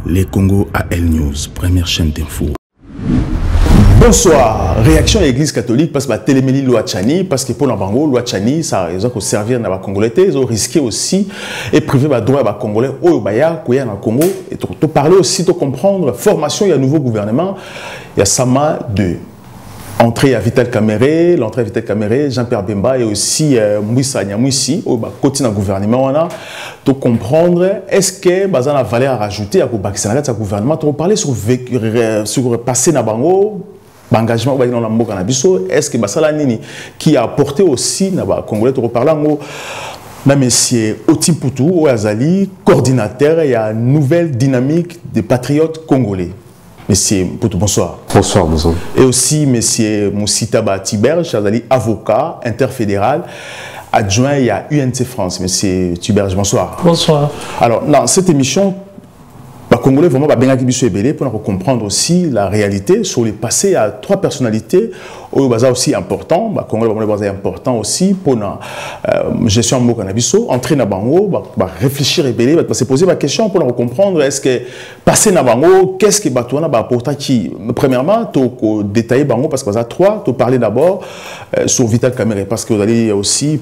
Les Congo AL News, première chaîne d'info. Bonsoir. Réaction à l'Église catholique parce que la télémélie loi Tchani, parce que pour la Bango, loi Tchani, ça a servir dans la Congolais, ils ont risqué aussi et privé le droit à Congolais au Baya, Kouya dans le Congo. Et tu parler aussi, de comprendre, formation, il y a un nouveau gouvernement, il y a Sama 2. Entrée à Vital Kamere, l'entrée à Vital Kamere, Jean-Pierre Bemba et aussi Mouissa Nyamouissi, au côté d'un gouvernement, on a de comprendre est-ce que bazan a valeur à rajouter à ce gouvernement, tu parler sur passé na bango, engagement dans la mboka na biso, est-ce que basala nini qui a apporté aussi na ba congolais tu reparler ngo na monsieur Otiputu ou Azali, coordinateur et à nouvelle dynamique des patriotes congolais. Monsieur Poutou, bonsoir. Bonsoir, bonsoir. Et aussi monsieur Moussitaba Tiberge, avocat interfédéral, adjoint et à UNC France. Monsieur Tiberge, bonsoir. Bonsoir. Alors, dans cette émission, les Congolais vraiment pour comprendre aussi la réalité sur les passés à trois personnalités aussi important, les Congolais important aussi pour la gestion de Mokaнаbiso, entrer dans Bango, réfléchir et se poser la question pour comprendre est-ce que passer dans Bango, qu'est-ce que Batouana va apporter qui. Premièrement, tu détailler Bango parce que vous avez trois, tu parler d'abord sur Vital Kamere parce que vous allez aussi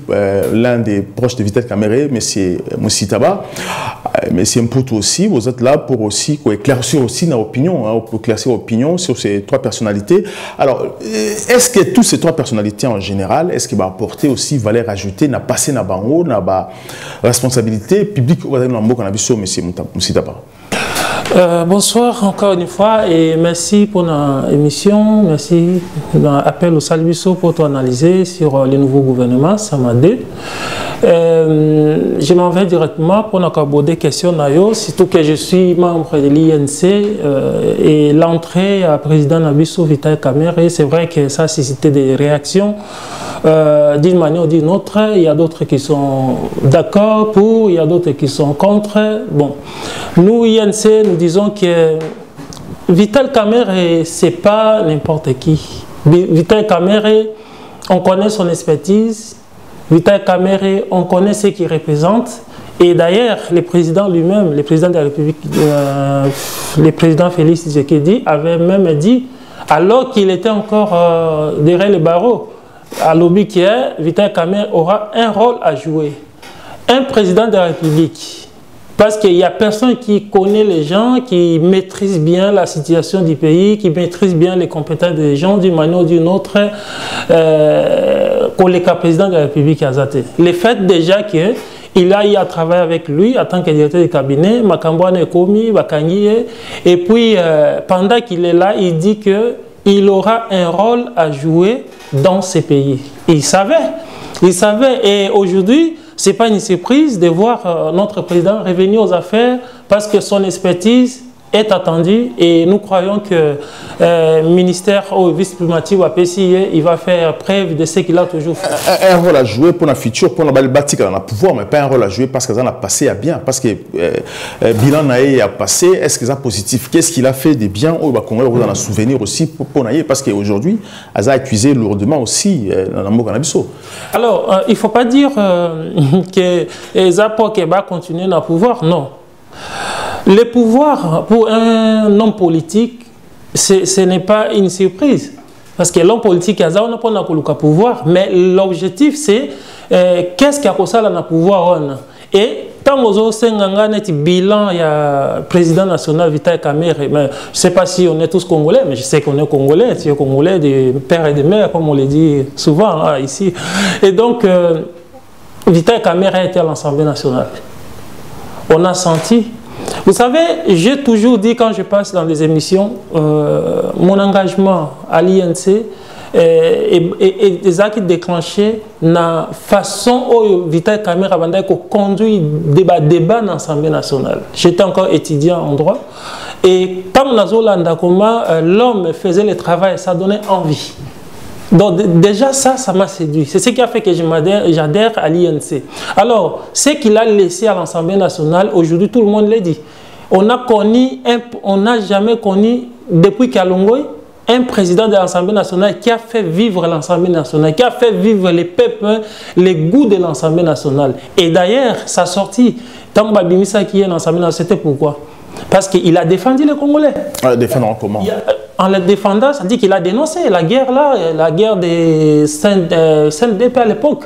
l'un des proches de Vital Kamere, M. Moussitaba, M. Mputu aussi, vous êtes là pour aussi éclaircir aussi nos opinions, pour éclaircir l'opinion sur ces trois personnalités. Alors, est-ce que toutes ces trois personnalités en général, est-ce qu'il va apporter aussi valeur ajoutée, n'a passé na bango, n'a pas responsabilité publique ou dans le M. Moussitaba? Bonsoir encore une fois et merci pour l'émission, merci pour l'appel au Salviso pour analyser sur le nouveau gouvernement, ça m'a dit. Je m'en vais directement pour aborder des questions, surtout que je suis membre de l'INC et l'entrée à président Nabiso Vital Kamere, c'est vrai que ça a suscité des réactions d'une manière ou d'une autre. Il y a d'autres qui sont d'accord pour, il y a d'autres qui sont contre. Bon, nous, INC, nous disons que Vital Kamere, ce n'est pas n'importe qui. Vital Kamere, on connaît son expertise. Vital Kamere, on connaît ce qu'il représente. Et d'ailleurs, le président lui-même, le président de la République, le président Félix Tshisekedi, avait même dit, alors qu'il était encore derrière le barreau, à l'objet qui est, Vital Kamere aura un rôle à jouer. Un président de la République, parce qu'il n'y a personne qui connaît les gens, qui maîtrise bien la situation du pays, qui maîtrise bien les compétences des gens d'une manière ou d'une autre, qu'au le président de la République Azate. Le fait déjà qu'il a eu à travailler avec lui en tant que directeur de cabinet, Makambouane Komi, Bakangi, et puis pendant qu'il est là, il dit qu'il aura un rôle à jouer dans ces pays. Il savait, et aujourd'hui, ce n'est pas une surprise de voir notre président revenir aux affaires parce que son expertise est attendue et nous croyons que le ministère au vice-primature ou à PCI, il va faire preuve de ce qu'il a toujours fait. Un rôle à jouer pour la future, pour la bâtir dans le pouvoir, mais pas un rôle à jouer parce que ça a passé à bien, parce que bilan a passé, est-ce que ça positif? Qu'est-ce qu'il a fait de bien au Congolais? Vous en avez souvenir aussi pour Naïe, parce qu'aujourd'hui, il a accusé lourdement aussi dans le Mokaнаbiso. Alors, il ne faut pas dire que Zapo va continuer dans le pouvoir, non. Le pouvoir pour un homme politique, ce n'est pas une surprise. Parce que l'homme politique, on n'a pas le pouvoir, mais l'objectif c'est qu'est-ce qu'il y a pour ça dans le pouvoir. Et tant que nous avons un bilan, il y a le président national Vital Kamere, je ne sais pas si on est tous Congolais, mais je sais qu'on est Congolais, si on est Congolais des pères et des mères, comme on le dit souvent hein, ici. Et donc, Vital Kamere a été à l'Assemblée nationale. On a senti. Vous savez, j'ai toujours dit quand je passe dans des émissions, mon engagement à l'INC et des actes déclenchés la façon où Vital Kamere a conduit débat dans l'Assemblée nationale. J'étais encore étudiant en droit et comme l'homme faisait le travail, ça donnait envie. Donc déjà ça m'a séduit. C'est ce qui a fait que j'adhère à l'INC. Alors, ce qu'il a laissé à l'Assemblée nationale, aujourd'hui tout le monde l'a dit. On n'a jamais connu, depuis Kalongoy, un président de l'Assemblée nationale qui a fait vivre l'Assemblée nationale, qui a fait vivre les peuples, les goûts de l'Assemblée nationale. Et d'ailleurs, sa sortie, tant que Babimisa qui est dans l'Assemblée nationale, c'était pourquoi? Parce qu'il a défendu les Congolais. Défendre comment? En le défendant, ça dit qu'il a dénoncé la guerre là, la guerre des CNDP à l'époque.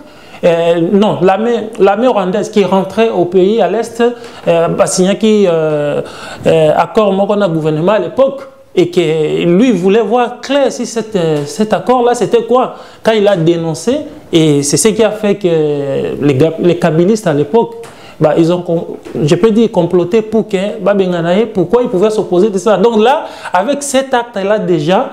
Non, l'armée rwandaise qui rentrait au pays à l'Est, signé qui accord mon gouvernement à l'époque, et que lui voulait voir clair si cet accord-là, c'était quoi. Quand il a dénoncé, et c'est ce qui a fait que les kabylistes à l'époque, bah, ils ont, je peux dire, comploté pour que pourquoi ils pouvaient s'opposer de ça. Donc là, avec cet acte-là déjà,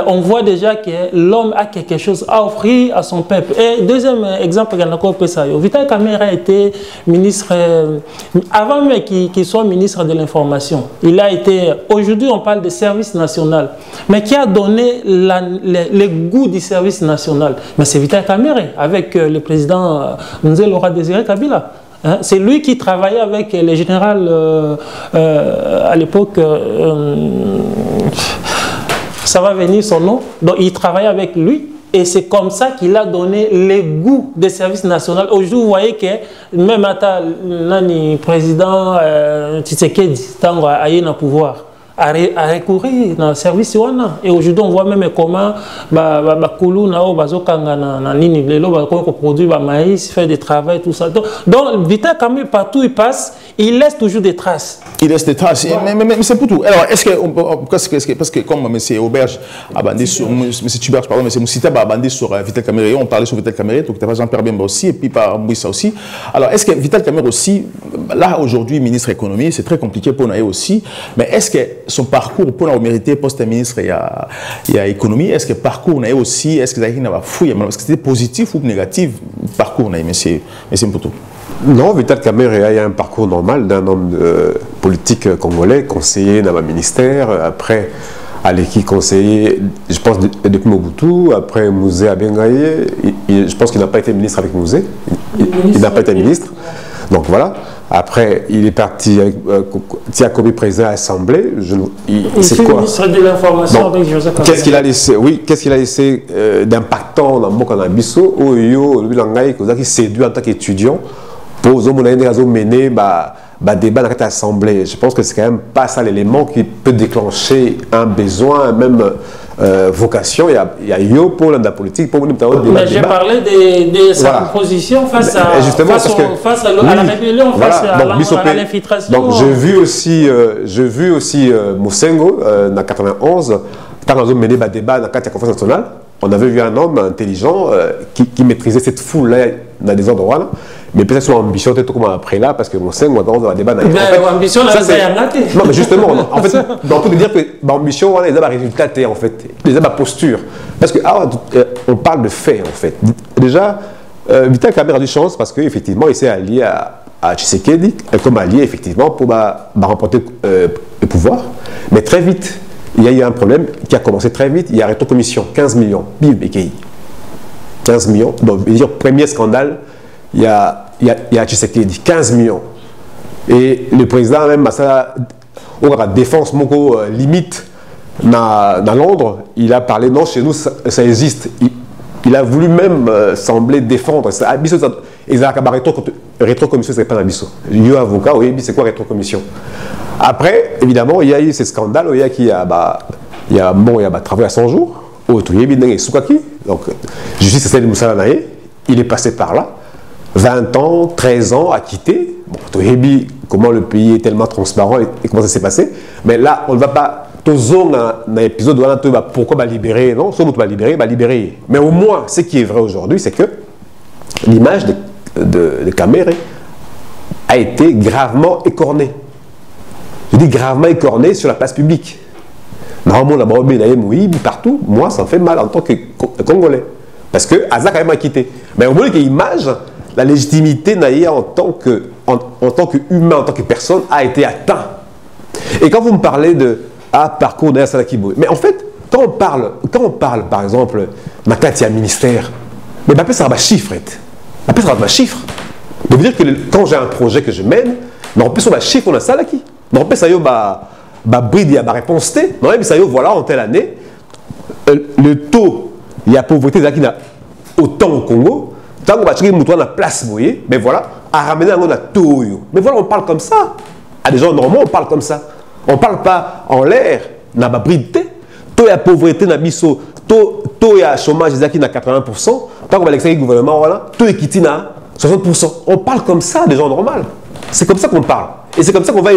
on voit déjà que l'homme a quelque chose à offrir à son peuple. Et deuxième exemple, Vital Kamerhe a été ministre, avant même qu'il soit ministre de l'information. Il a été, aujourd'hui on parle de service national, mais qui a donné le goût du service national. Mais c'est Vital Kamerhe, avec le président Nzé Laurent Désiré Kabila. Hein, c'est lui qui travaillait avec le général à l'époque. Ça va venir son nom. Donc il travaille avec lui et c'est comme ça qu'il a donné les goûts des services nationaux. Aujourd'hui, vous voyez que même le président Tshisekedi, tant a eu le pouvoir, a recouru dans le service. Et aujourd'hui, on voit même comment Koulou produit maïs, fait des travaux, tout ça. Donc, Vital Kamerhe, partout il passe, il laisse toujours des traces. Il laisse des traces, mais c'est pour tout. Alors, est-ce que, parce que comme M. Auberge a bandé sur, M. Tuberge, pardon, M. Moussita a bandé sur Vital Kamerhe, on parlait sur Vital Kamerhe, donc par Jean-Pierre Bemba aussi, et puis par Mouissa aussi. Alors, est-ce que Vital Kamerhe aussi, là aujourd'hui, ministre de l'économie, c'est très compliqué pour nous aussi, mais est-ce que son parcours pour nous mériter post-ministre, il y a économie, est-ce que parcours nous aussi, est-ce que ça a fouillé, est-ce que c'était positif ou négatif, parcours nous, M. Mputo? Non, Vital Kamerhe a un parcours normal d'un homme politique congolais, conseiller dans un ministère, après à l'équipe conseiller, je pense depuis Mobutu, après Mouzé Abengaye, je pense qu'il n'a pas été ministre avec Mouzé, il n'a pas été ministre, donc voilà. Après, il est parti avec Tiakobi, président à l'Assemblée. C'est quoi? Ministre de l'Information avec Joseph Kabila. Qu'est-ce qu'il a laissé? Oui, qu'est-ce qu'il a laissé d'impactant dans le Mokanambiso? Oyo, lui, qui séduit en tant qu'étudiant pour mener débat dans cette assemblée. Je pense que c'est quand même pas ça l'élément qui peut déclencher un besoin, même vocation. Il y a yo pour la politique, pour nous. Mais j'ai parlé de sa position face à la rébellion, face à l'infiltration. Donc j'ai vu aussi Moussengo en 91, quand on a mené un débat dans la conférence nationale. On avait vu un homme intelligent qui maîtrisait cette foule-là dans des endroits. Mais peut-être son ambition était tout comme après là, parce que mon sein, on va débat. L'ambition, c'est non, mais justement, en fait, on peut dire que l'ambition, on a des résultats, en fait, des posture. Parce que on parle de faits, en fait. Déjà, Vital Kamerhe a du chance parce qu'effectivement, il s'est allié à Tshisekedi, comme allié, effectivement, pour remporter le pouvoir. Mais très vite, il y a eu un problème qui a commencé très vite. Il y a rétrocommission, 15 millions, bim, EKI. 15 millions. Donc, je veux dire, premier scandale, il y a Tshisekedi, 15 millions. Et le président, même, on a la défense, limite, dans Londres, il a parlé, non, chez nous, ça existe. Il a voulu même sembler défendre. Ils ont rétrocommission, c'est pas un bisso. Il y a un avocat, oui, c'est quoi rétrocommission? Après, évidemment, il y a eu ces scandales, il y a travail à 100 jours, donc, justice c'est Moussa Naye, il est passé par là, 20 ans, 13 ans à quitter. Bon, comment le pays est tellement transparent et comment ça s'est passé. Mais là, on ne va pas. Dans l'épisode pourquoi libérer, non? Soit on libérer. Mais au moins, ce qui est vrai aujourd'hui, c'est que l'image de Kamerhe a été gravement écornée. Je dis gravement écornée sur la place publique. Normalement, partout, moi, ça me fait mal en tant que Congolais. Parce que Azak a même quitté. Mais au moins, l'image, la légitimité en tant qu'humain, en tant que personne, a été atteinte. Et quand vous me parlez de parcours derrière Salakibo, mais en fait, quand on parle par exemple, dans le ministère, mais ça va chiffre. Ça va chiffre. Ça veut dire que quand j'ai un projet que je mène, mais on peut sur la chiffre, on a ça là qui. Mais on peut ça y bride, il y a ma réponse T. Non, mais ça y voilà, en telle année, le taux, il y a pauvreté qui n'a autant au Congo, tant qu'on va checker la place, vous voyez, mais voilà, à ramener un taux. Mais voilà, on parle comme ça. À des gens normaux, on parle comme ça. On ne parle pas en l'air, na ba brité. Toi, il y a pauvreté, na biso. Toi, il y a chômage, qui na 80%. Tant qu'on va l'expliquer au gouvernement, voilà. Toi, il y a 60%. On parle comme ça, des gens normaux. C'est comme ça qu'on parle. Et c'est comme ça qu'on va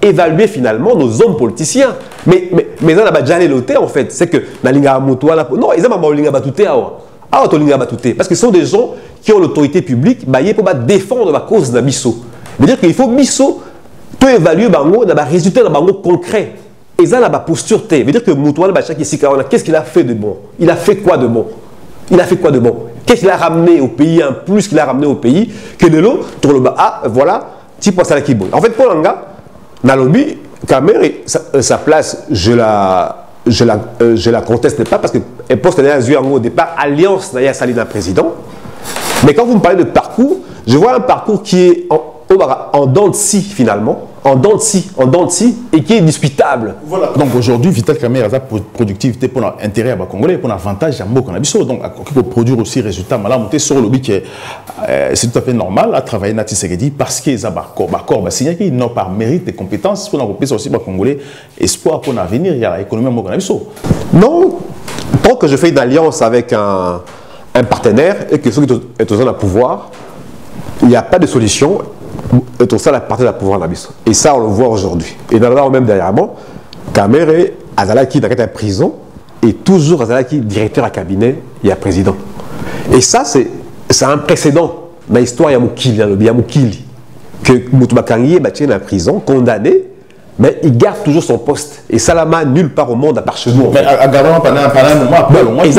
évaluer finalement nos hommes politiciens. Mais ça, n'a pas déjà l'éloté, en fait. C'est que, non, ils ont parce que ce sont des gens qui ont l'autorité publique, pour défendre la cause de Bisso. C'est-à-dire qu'il faut Bisso, tout évaluer les résultats concrets. Et ça, la posture, veut dire que Moutouala, qu'est-ce qu'il a fait de bon? Il a fait quoi de bon? Qu'est-ce qu'il a ramené au pays, un plus qu'il a ramené au pays, que de l'eau, voilà, tu penses à la kibo. En fait, pour l'anga, Nalobi, Kamere, sa place, je la conteste pas parce qu'elle poste au départ alliance Naya Salina président. Mais quand vous me parlez de parcours, je vois un parcours qui est en dents de scie finalement, en dents de scie et qui est discutable. Voilà. Donc aujourd'hui, Vital Kamerhe a la productivité pour l'intérêt à Congolais, pour l'avantage à Moko Nabiso. Donc pour produire aussi résultat, monter sur le lobby qui c'est tout à fait normal à travailler Nati Segedi parce qu'ils ont d'accord, ils n'ont pas mérite et compétences pour l'entreprise aussi Congolais, espoir pour l'avenir, il y a l'économie à Moko Nabiso. Non, tant que je fais une alliance avec un partenaire et que ceux qui sont au pouvoir, il n'y a pas de solution. Tout ça, la partie de la pouvoir Nabiso. Et ça, on le voit aujourd'hui. Et dans le même derrière moi, Kamerhe Azalaki dans la prison et toujours Azalaki directeur à cabinet et à président. Et ça, c'est un précédent dans l'histoire Yamoukili. Que Moutoubakangi est battu dans la prison, condamné, mais il garde toujours son poste. Et ça, là, nulle part au monde à part chez nous. Mais à Gabon, pendant un moment, après, au moins, il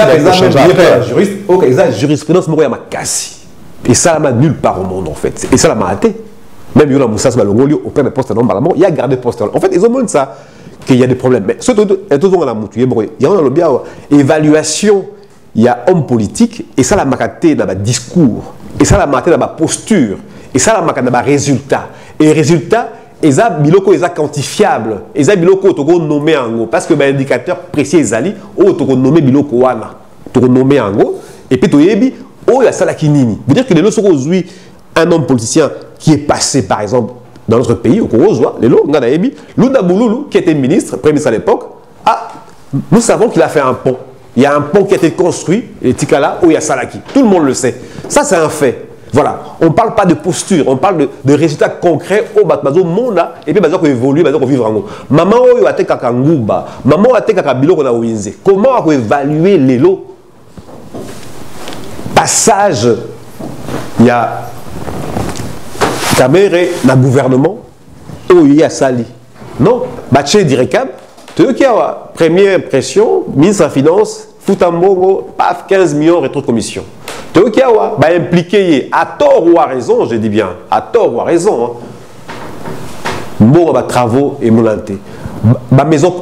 a jurisprudence, il y a ma casse. Et ça, là, nulle part au monde, en fait. Et ça, là, m'a raté. Même Yola Moussa Malongolio, au père de poste il a gardé poste. En fait, ils ont montré ça, qu'il y a des problèmes. Mais surtout, il y a une évaluation, il y a homme politique, et ça, la macaté dans le discours, et ça, la macaté dans la posture, et ça, la macaté dans le résultat. Et les résultats, ils ont biloko, ils ont quantifiable, ils ont biloko, ils ont nommé en gros, parce que l'indicateur précis, ils ont nommé biloko wana, ils ont nommé en gros, et puis, il y a ça la kinini. Veut dire que les lots sont aujourd'hui un homme politicien qui est passé, par exemple, dans notre pays, au Korozoa, Lunda Bouloulou, qui était ministre, premier ministre à l'époque, nous savons qu'il a fait un pont. Il y a un pont qui a été construit, et Tikala, où il y a Salaki. Tout le monde le sait. Ça, c'est un fait. Voilà. On ne parle pas de posture, on parle de résultats concrets au Batmazo Mona, et puis Bazo qui évolue, Bazo qui vivre en haut. Maman, il a été Kakangouba, maman, a été Kakabilo qu'on a ouinze. Comment on peut évaluer les lots? Passage, il y a Kamerhe dans le gouvernement, où il y a Sali. Non, Baché Direkab, tu veux qu'il y a première impression, ministre de la Finance, Foutambongo, paf, 15 millions de rétrocommission. Tu veux qu'il y a impliqué, à tort ou à raison, je dis bien, à tort ou à raison, bon, travaux et moulante. Ma maison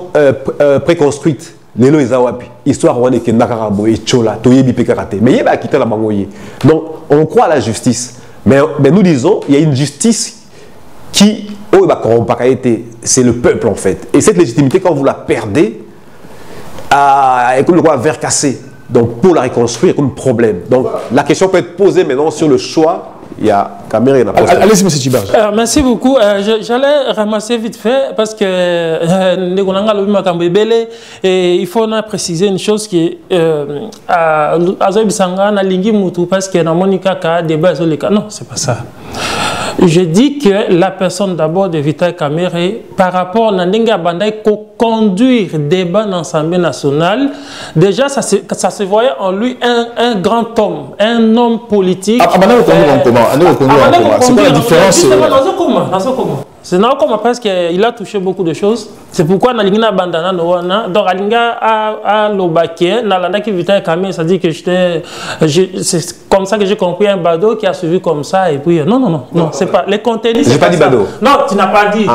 préconstruite. Les lois Zawapi, histoire on est que Nakarabo et Chola, Toyebi Pekarate, mais il va quitter la Bangoye. Donc on croit à la justice, mais nous disons il y a une justice qui, c'est le peuple en fait. Et cette légitimité, quand vous la perdez, est comme le roi vert cassé. Donc pour la reconstruire, il y a comme problème. Donc la question peut être posée maintenant sur le choix. Il y a Kamerhe et allez-y, M. Tiberge. Merci beaucoup. J'allais ramasser vite fait parce que il faut préciser une chose qui est à parce que dans Monica débat non, c'est pas ça. Je dis que la personne d'abord de Vital Kamerhe par rapport à Ndinga Bandai conduire débat dans l'Assemblée nationale, déjà ça se voyait en lui un grand homme, un homme politique. C'est quoi la différence? C'est parce qu'il a touché beaucoup de choses. C'est pourquoi Nalingina Bandana Noana, donc Alinga a l'Obaké, Nalanda qui Vital Kamerhe, ça dit que c'est comme ça que j'ai compris un bado qui a suivi comme ça. Et puis, non, c'est pas. Les contenus. J'ai pas dit bado. Non, tu n'as pas dit.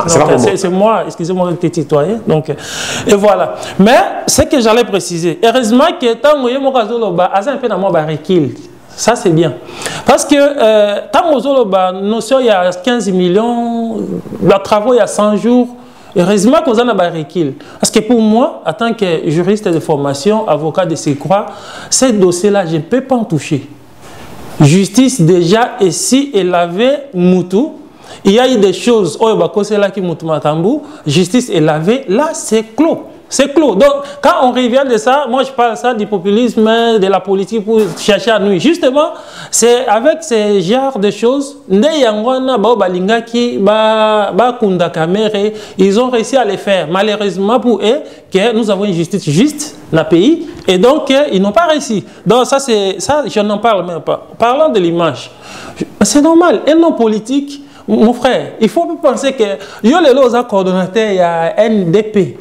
C'est moi, excusez-moi, qui t'ai tutoyé. Donc, et voilà. Mais ce que j'allais préciser, heureusement que tant que je Loba, a un peu dans mon barricade. Ça, c'est bien. Parce que tant que il y a 15 millions, les travaux, il y a 100 jours. Heureusement qu'on a un barricade. Parce que pour moi, en tant que juriste de formation, avocat de Sécroix, ces dossiers-là, je ne peux pas en toucher. Justice, déjà, ici, elle avait Moutou. il y a eu des choses, justice est lavée, là c'est clos. C'est clos. Donc, quand on revient de ça, moi je parle ça du populisme, de la politique pour chercher à nuire. Justement, c'est avec ces genres de choses, ils ont réussi à les faire. Malheureusement pour eux, que nous avons une justice juste dans le pays, et donc ils n'ont pas réussi. Donc ça, je n'en parle même pas. Parlons de l'image. C'est normal, un homme politique, mon frère, il faut penser que il y a les coordonnateurs, il y a NDP.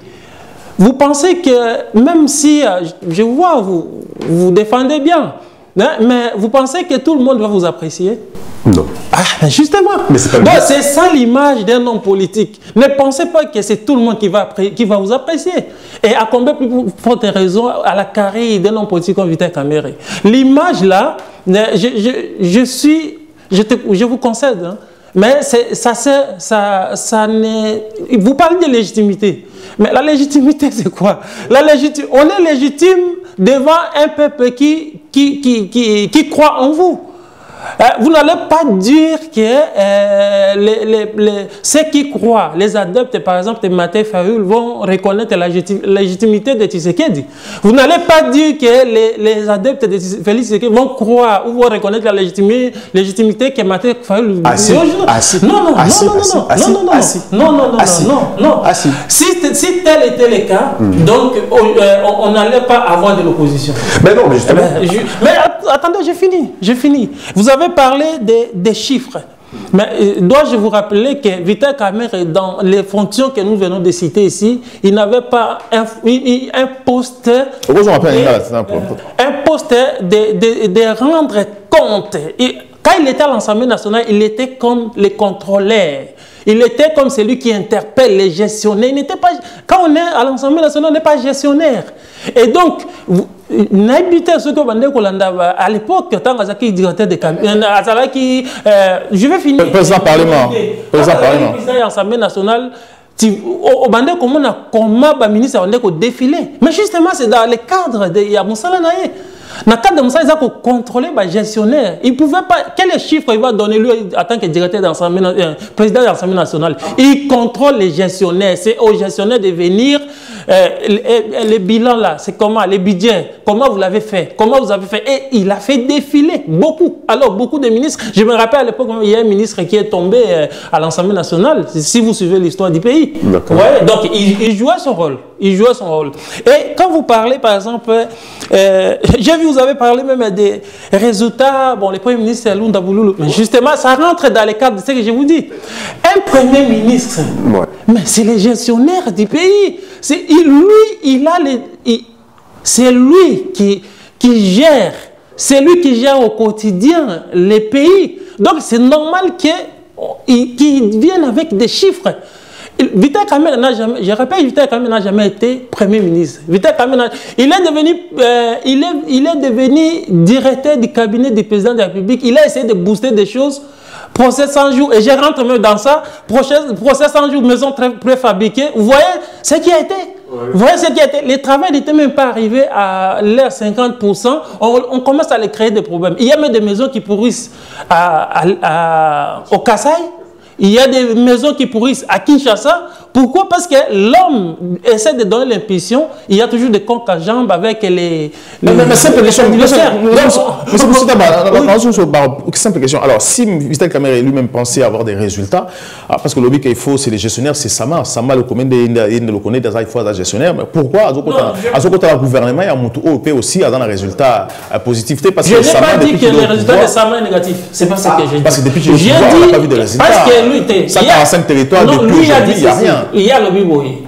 Vous pensez que même si, je vois, vous défendez bien, hein, mais vous pensez que tout le monde va vous apprécier? Non. Ah, justement. C'est ça l'image d'un homme politique. Ne pensez pas que c'est tout le monde qui va vous apprécier. Et à combien plus forte raison à la carrière d'un homme politique comme Vital Kamerhe. L'image là, je vous concède, hein, mais vous parlez de légitimité. Mais la légitimité, c'est quoi? On est légitime devant un peuple qui croit en vous. Vous n'allez pas dire que ceux qui croient, les adeptes, par exemple, de Martin Fayulu, vont reconnaître la légitimité de Tshisekedi. Vous n'allez pas dire que les adeptes de Félix Tshisekedi vont croire ou vont reconnaître la légitimité que Martin Fayulu. Non. Si tel était le cas, donc on n'allait pas avoir de l'opposition. Mais non, mais justement. Mais attendez, j'ai fini. Vous avez parlé des chiffres. Mais dois-je vous rappeler que Vital Kamerhe, dans les fonctions que nous venons de citer ici, il n'avait pas un poste de rendre compte. Et quand il était à l'Assemblée nationale, il était comme le contrôleur. Il était comme celui qui interpelle les gestionnaires. Il n'était pas, quand on est à l'Assemblée nationale, on n'est pas gestionnaire. Et donc, à l'époque, directeur de je vais finir. Président Parlement. Président de l'Assemblée nationale, comment le ministre a défilé. Mais justement, c'est dans le cadre de Yamoussala Naye. Dans le cadre de ça, il a contrôlé le gestionnaire. Il ne pouvait pas. Quel chiffre il va donner lui en tant que directeur président de l'Assemblée nationale? Il contrôle les gestionnaires. C'est aux gestionnaires de venir. Les bilans là, c'est comment? Les budgets, comment vous l'avez fait? Comment vous avez fait? Et il a fait défiler beaucoup. Alors, beaucoup de ministres. Je me rappelle à l'époque, il y a un ministre qui est tombé à l'Assemblée nationale, si vous suivez l'histoire du pays. Ouais, donc, il jouait son rôle. Il jouait son rôle. Et quand vous parlez, par exemple, j'ai vu, vous avez parlé même des résultats. Bon, le Premier ministre, c'est Lunda Bouloulou. Mais justement, ça rentre dans les cadres de ce que je vous dis. Un Premier ministre, mais c'est le gestionnaire du pays. C'est lui qui gère. C'est lui qui gère au quotidien les pays. Donc, c'est normal qu'il vienne avec des chiffres. Vital Kamerhe n'a jamais, je répète, Vital Kamerhe n'a jamais été Premier ministre. Vital Kamerhe, il est devenu directeur du cabinet du président de la République. Il a essayé de booster des choses. Procès 100 jours, et je rentre même dans ça. Procès 100 jours, maison préfabriquée. Vous voyez ce qui a été? Vous voyez ce qui a été? Les travaux n'étaient même pas arrivés à l'air 50%. On commence à les créer des problèmes. Il y a même des maisons qui pourrissent au Kasaï. Il y a des maisons qui pourrissent à Kinshasa. Pourquoi? Parce que l'homme essaie de donner l'impression, il y a toujours des conques à jambes avec les... Mais simple question. Simple question. Alors, si Vital Kamerhe lui-même pensait avoir des résultats, parce que le but qu'il faut, c'est les gestionnaires, c'est Sama. Sama le connaît, il le connaît, il faut des gestionnaires. Mais pourquoi, à ce côté, le gouvernement, il y a un OP aussi, dans un résultat positif? Je n'ai pas dit que le résultat de Sama est négatif. C'est pas ce que j'ai dit. Parce que depuis que j'ai dit, on n'a pas vu de résultats. Parce que lui, ça, 45 territoires, depuis aujourd'hui, il n'y a rien. Il y a le biboy.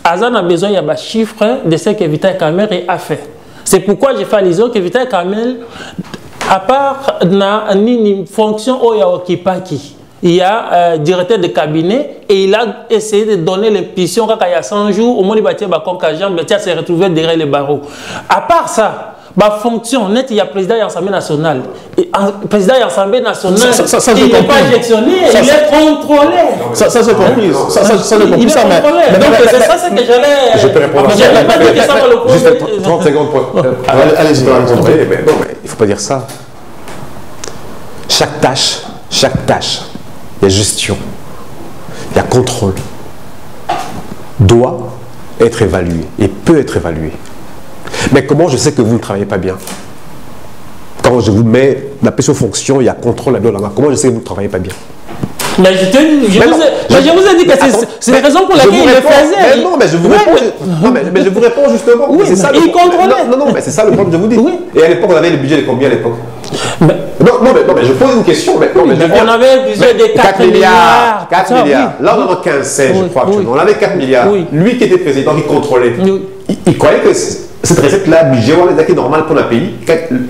Azan a besoin, il y a des chiffres de ce que Vital Kamerhe a fait. C'est pourquoi j'ai fait allusion que Vital Kamerhe, à part une fonction où il y a Okipaki, il y a directeur de cabinet et il a essayé de donner l'impression qu'il y a 100 jours, au moins il va s'est retrouvé derrière les barreaux. À part ça, ma fonction net, il y a président de l'Assemblée nationale. Président de l'Assemblée nationale, il n'est pas gestionnaire, il est contrôlé. Ça c'est compris. Ça le compris. Donc c'est ça ce que j'allais... Je peux répondre à ça. Je n'ai pas dit que ça va le poser. Juste 30 secondes pour... Allez-y. Non, mais il ne faut pas dire ça. Chaque tâche, il y a gestion. il y a contrôle, doit être évalué et peut être évalué. Mais comment je sais que vous ne travaillez pas bien? Quand je vous mets la pression fonction, il y a contrôle là-dedans. Comment je sais que vous ne travaillez pas bien? Mais je vous ai dit que c'est la raison pour laquelle il le faisait. Mais non, mais je vous réponds. Non, mais je vous réponds justement. Oui, il contrôlait. Non, mais c'est ça le problème, je vous dis. Oui. Et à l'époque, on avait le budget de combien à l'époque? Non, mais je pose une question. On avait le budget de 4 milliards. 4 milliards. Là, on en a 15, je crois. On avait 4 milliards. Lui qui était président, qui contrôlait. Il croyait que cette recette-là, budget, on est normal pour un pays,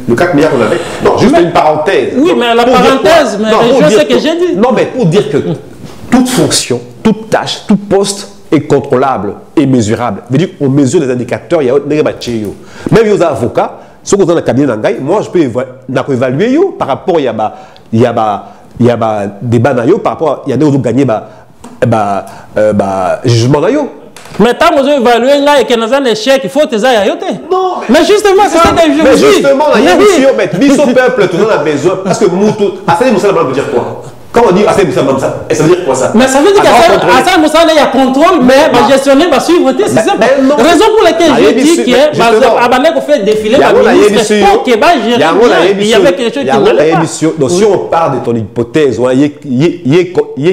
le 4 milliards qu'on avait. Non, juste une parenthèse. Oui, mais la parenthèse, je sais que j'ai dit. Non, mais pour dire que toute fonction, toute tâche, tout poste est contrôlable et mesurable. Ça veut dire qu'on mesure les indicateurs, il y a des choses. Même les avocats, ceux qui sont dans le cabinet d'Angaï, moi je peux évaluer par rapport à il y a débat par rapport il y a des autres gagnés jugement d'ailleurs. Mais tant que vous évaluez et que nous avons un échec, il faut te dire non, mais justement, c'est ça que je vous dis. Mais justement, il y a des peuple, tout le monde a besoin. Parce que Moutou, Hassan Moussa veut dire quoi? Quand on dit Hassan Moussa, ça veut dire quoi ça? Mais ça veut dire qu'Hassan Moussa, il y a contrôle, mais va gestionner, va suivre. C'est ça. Raison pour laquelle je dis que Abanek a fait défiler la ministre pour qu'il va gérer. Il y avait quelque chose qui n'allait pas. Donc si on part de ton hypothèse,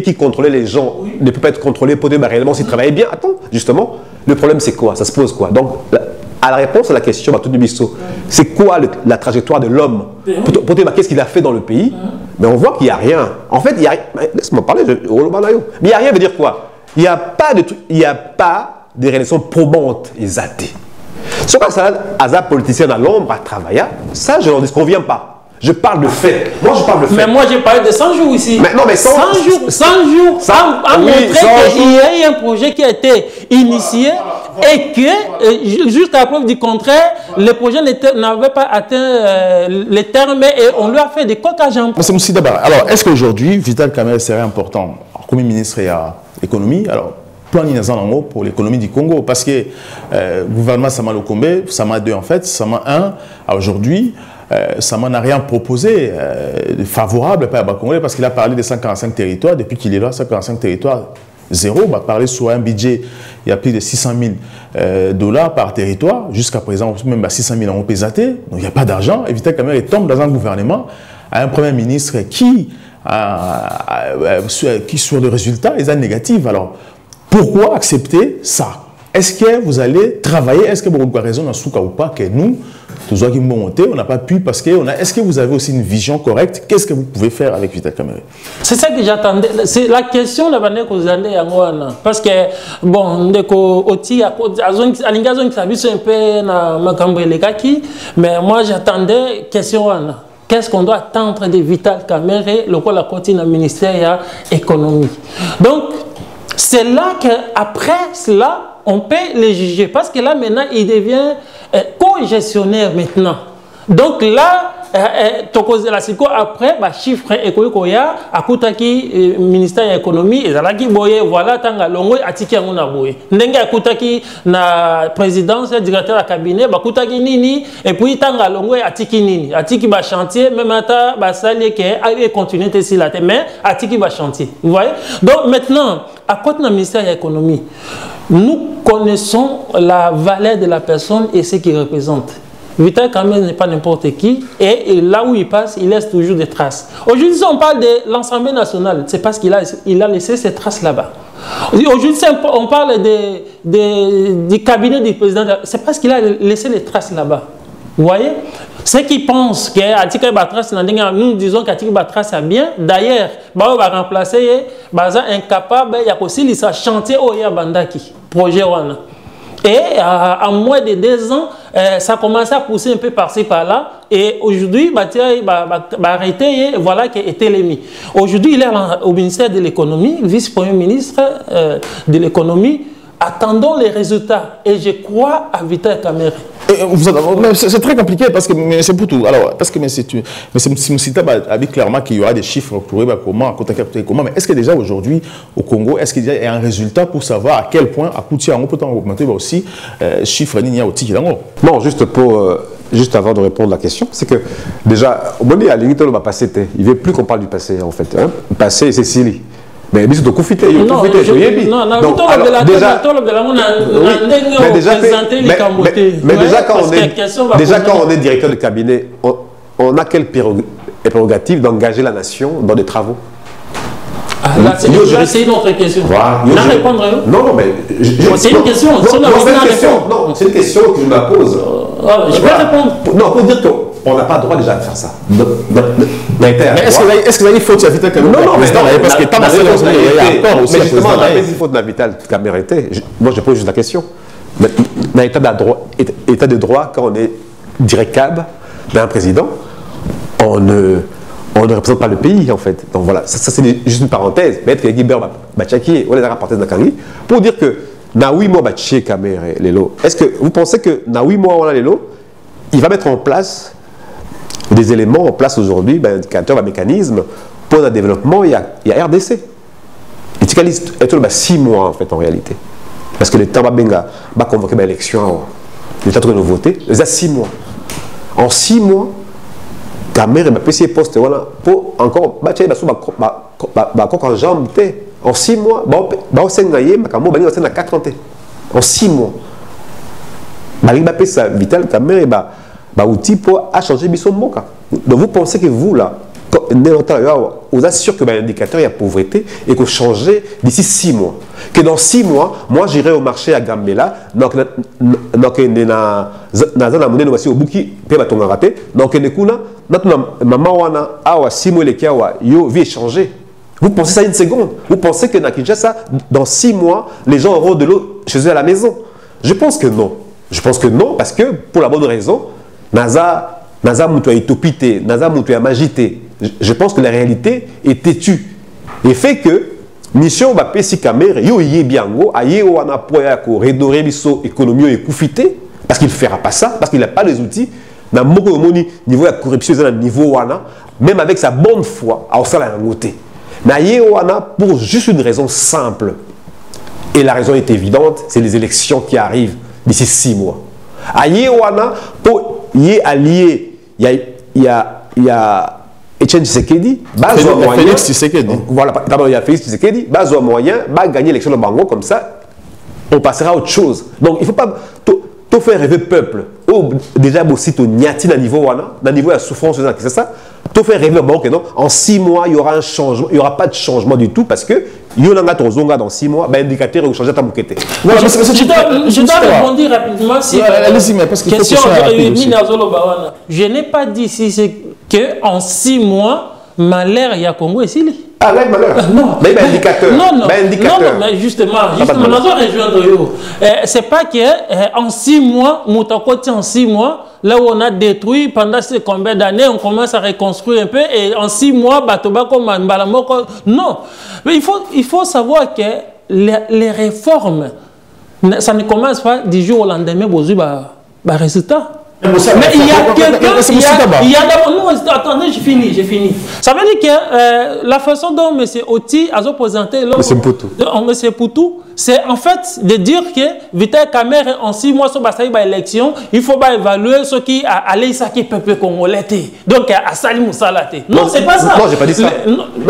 qui contrôlait les gens ne peut pas être contrôlé pour dire réellement s'il travaillait bien. Attends, justement, le problème c'est quoi? Ça se pose quoi? Donc, à la réponse à la question, c'est quoi la trajectoire de l'homme? Pour dire qu'est-ce qu'il a fait dans le pays? Mais on voit qu'il n'y a rien. En fait, il y a rien. Laisse-moi parler, mais il n'y a rien veut dire quoi? Il n'y a pas de réalisation probante et zatée. Ce qu'on a un politicien à l'ombre à travailler, ça, je n'en disconviens pas. Je parle de fait. Moi, je parle de fait. Mais moi, j'ai parlé de 100 jours ici. Mais non, mais 100 jours. 100 jours. À montrer qu'il y a eu un projet qui a été initié et que, jusqu'à preuve du contraire, le projet n'avait pas atteint les termes et on lui a fait des coques à jambes. Alors, est-ce qu'aujourd'hui, Vital Kamerhe serait important comme ministre de l'économie? Alors, plan d'inazan pour l'économie du Congo, parce que le gouvernement Sama Lokombe, Sama 2 en fait, Sama 1, aujourd'hui, Sama n'a rien proposé de favorable à Congolais parce qu'il a parlé de 145 territoires. Depuis qu'il est là, 145 territoires, zéro. On va parler sur un budget, il y a plus de 600 000 dollars par territoire. Jusqu'à présent, même 600 000 euros pesatés. Donc il n'y a pas d'argent. Et Vital Kamerhe tombe dans un gouvernement à un premier ministre qui sur le résultat, les a négatifs. Alors, pourquoi accepter ça? Est-ce que vous allez travailler? Est-ce que vous avez raison dans Souka ou pas que nous, on n'a pas pu parce que est-ce que vous avez aussi une vision correcte? Qu'est-ce que vous pouvez faire avec Vital Kamerhe? C'est ça que j'attendais. C'est la question là que vous allez parce que bon, mais moi j'attendais question qu'est-ce qu'on doit attendre de Vital Kamerhe, le quoi la continue au ministère de l'économie. Donc c'est là qu'après cela on peut les juger parce que là maintenant il devient co-gestionnaire maintenant. Donc là, après, chiffre économique, à Koutaki, ministère de l'économie, et Zalaki Boye, voilà, Tanga Longo, Atiki Angona Boye. Nenga Koutaki, na présidence, directeur de cabinet, Koutaki Nini, et puis Tanga Longo, Atiki Nini. Atiki ba chantier, même à Basali, qui a continué de se la mais Atiki ba chantier. Vous voyez? Donc maintenant, à côté du ministère de l'économie, nous connaissons la valeur de la personne et ce qu'il représente. Vital Kamerhe n'est pas n'importe qui et là où il passe, il laisse toujours des traces. Aujourd'hui, si on parle de l'Assemblée nationale, c'est parce qu'il a laissé ces traces là-bas. Aujourd'hui, on parle du cabinet du président, c'est parce qu'il a laissé les traces là-bas. Vous voyez? Ceux qui pensent qu'Atiki Batras, nous disons qu'Atiki Batras est bien. D'ailleurs, on va remplacer, incapable, il y a aussi les chantiers au Yabandaki, projet Wana. Et en moins de 2 ans, ça a commencé à pousser un peu par-ci, par-là. Et aujourd'hui, arrêté, voilà qui est émis. Aujourd'hui, il est au ministère de l'économie, vice-premier ministre de l'économie. Attendons les résultats. Et je crois à Vital Kamerhe. C'est très compliqué parce que c'est pour tout. Alors, parce que Moussita a dit clairement qu'il y aura des chiffres comment, mais est-ce que déjà aujourd'hui au Congo, est-ce qu'il y a un résultat pour savoir à quel point à Koutia on peut augmenter aussi chiffres Ninia au Tikilango? Non, juste avant de répondre à la question, c'est que déjà, au moment où il va passer, il ne veut plus qu'on parle du passé en fait. Le passé, c'est Sili. Mais biso dokufite yo non, kufite yo yebi. Non, Donc alors déjà mais déjà quand on est directeur de cabinet, on a quelle prérogative d'engager la nation dans des travaux? Là, c'est une autre question. Voilà. Non, mais c'est une question. Non, c'est une question que je me pose. Je vais répondre. Non, pour dire qu'on n'a pas le droit déjà de faire ça. Mais est-ce que il faut que Vital Kamerhe? Non, mais parce que tant que mais justement, il faut de la Vital Kamerhe. Moi, je pose juste la question. Dans l'état de droit, quand on est direct cab d'un président, on ne représente pas le pays, en fait. Donc voilà, ça c'est juste une parenthèse. Mais être Guibert Bachaki, on les a rapportés dans Kangi, pour dire que na 8 mois Bachie Kamerhe Lelo, est-ce que vous pensez que na 8 mois on a Lelo, il va mettre en place des éléments en place aujourd'hui, indicateurs, mécanismes pour le développement? Il y a RDC. Et tu as 6 mois en fait en réalité. Parce que le temps va convoquer l'élection, l'État de voter, il y a 6 mois. En 6 mois, Kamerhe va payer poste pour encore en jambe. En 6 mois, en 4 ans. En 6 mois. Il va payer sa Vital Kamerhe outil pour changer Bisson Moka. Donc vous pensez que vous là, vous êtes sûr que l'indicateur il y a pauvreté et que changer d'ici 6 mois. Que dans 6 mois, moi j'irai au marché à Gambela, donc na monnaie aussi au bouki pe ba tonga raté. Donc ne kuna maman wana awa 6 mois les kiawa yo vie changer. Vous pensez ça une seconde? Vous pensez que na Kinshasa dans 6 mois, les gens auront de l'eau chez eux à la maison? Je pense que non. Je pense que non parce que pour la bonne raison, Naza Moutou a utopité, Naza Moutou a magité. Je pense que la réalité est têtue. Et fait que, mission va pési Kamerhe, yo yé biango, aye wana poya ko redorer biso économie et koufité, parce qu'il ne fera pas ça, parce qu'il n'a pas les outils. Na moko yomoni niveau de corruption, na niveau wana, même avec sa bonne foi, a osala yangote. Na yé wana pour juste une raison simple. Et la raison est évidente, c'est les élections qui arrivent d'ici 6 mois. Aye wana pour y allié, il y a Etienne Tshisekedi, Félix Tshisekedi. Voilà, d'abord il y a Félix Tshisekedi, base moyen, gagner l'élection de Bango comme ça, on passera à autre chose. Donc il ne faut pas tout faire rêver peuple. Déjà aussi au niati à niveau wana, niveau de souffrance, c'est ça. Tout faire rêver Bango que non, en 6 mois il y aura un changement, il y aura pas de changement du tout parce que Yolanga Tozonga dans 6 mois, indicateur va changer ta bouquette. Je dois répondre rapidement si question je n'ai pas dit si que en 6 mois malheur il y a Congo et Sili. Ah, là, malheur. Non. Mais indicateur. Non, mais justement, nous allons rejoindre eux. C'est pas que en 6 mois, Moutokoti en 6 mois, là où on a détruit pendant ces combien d'années, on commence à reconstruire un peu et en 6 mois, Batobako, Manbalamoko. Non. Mais il faut savoir que les réformes, ça ne commence pas du jour au lendemain, résultat. Mais il y a quelqu'un, non, attendez, j'ai fini. Ça veut dire que la façon dont M. Oti a présenté M. Poutou, c'est en fait de dire que Vital Kamerhe en 6 mois sur l'élection, il faut évaluer ce qui a allé ça qui peuple congolais. Donc à Salim Moussalate. Non, c'est pas ça. Non, j'ai pas dit ça.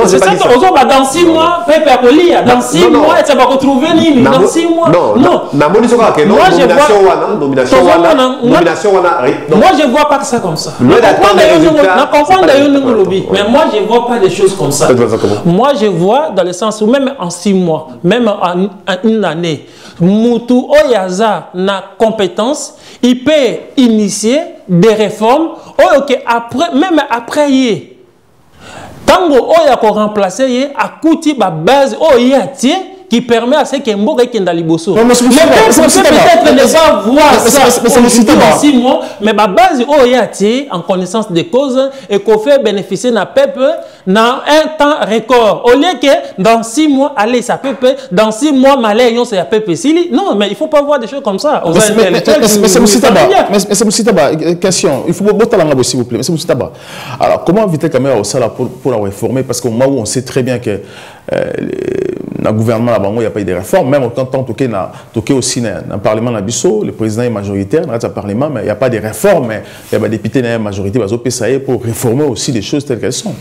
C'est ça que dans 6 mois, peuple a collé. Dans 6 mois, ça va retrouver Nini. Dans 6 mois. Non. Moi, je vois pas que ça comme ça. Mais moi, je vois pas des choses comme ça. Moi, je vois dans le sens où même en 6 mois, même en une année, Moutou Oyaza n'a compétence, il peut initier des réformes. Même après, Tango Oyako remplacer, à Kouti, base Oyati, qui permet à ce que Mboga ait dans Liboso. Mais peut-être ne pas voir ça en 6 mois, mais la base Oyati, en connaissance des causes, et qu'on fait bénéficier d'un peuple dans un temps record. Au lieu que dans 6 mois, allez, ça peut, dans 6 mois, malais, c'est un peuple. Non, mais il ne faut pas voir des choses comme ça. Mais c'est Moussitaba, question. Il faut botter la s'il vous plaît. C'est Moussitaba. Alors, comment Vital Kamerhe pour la réformer? Parce qu'au moment où on sait très bien que dans le gouvernement, il n'y a pas eu de réforme. Même quand on toque aussi dans le Parlement, le président est majoritaire dans le Parlement, mais il n'y a pas de réforme. Il y a des députés dans la majorité pour réformer aussi les choses telles qu'elles sont.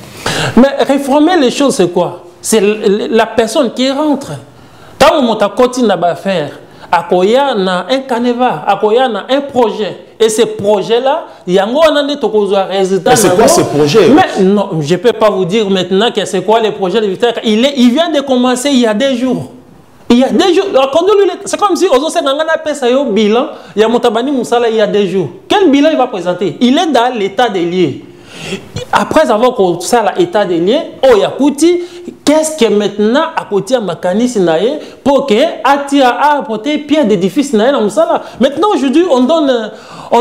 Mais réformer les choses, c'est quoi? c'est la personne qui rentre. Tant que tu as continué à faire, il y a un canevas, il y a un projet. Et ce projet-là, il y a un résultat. Mais c'est quoi ce projet? Mais non, je ne peux pas vous dire maintenant que c'est quoi le projet de Victor. Il vient de commencer il y a des jours. Il y a des jours. C'est comme si on a un bilan. Il y a Motabani Moussala il y a des jours. Quel bilan il va présenter? Il est dans l'état des lieux. Après avoir commencé l'état des lieux, oh Yakouti, qu'est-ce que maintenant à côté de Makani pour que Atia a apporté pierre d'édifice maintenant aujourd'hui on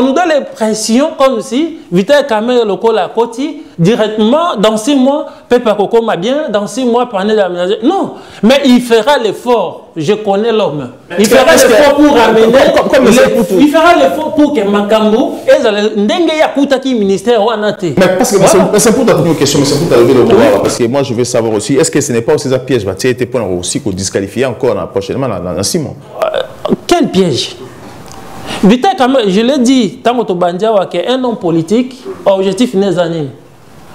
nous donne l'impression comme si Vital Kamerhe le col à côté directement dans 6 mois Pepa Koko m'a bien dans 6 mois parler d'aménager. Non, mais il fera l'effort. Je connais l'homme. Il fera l'effort pour ramener. Il fera l'effort pour que Makambo et Ndenge Yakuta qui ministère ou Anate. Mais parce que c'est pour ta première question, mais c'est pour t'arriver le pouvoir parce que moi je veux savoir aussi est-ce que ce n'est pas aussi un piège va été pour aussi qu'on disqualifie encore prochainement dans 6 mois. Quel piège? Vital Kamerhe, je l'ai dit, tant que Bandiawa est un homme politique, objectif n'est anime.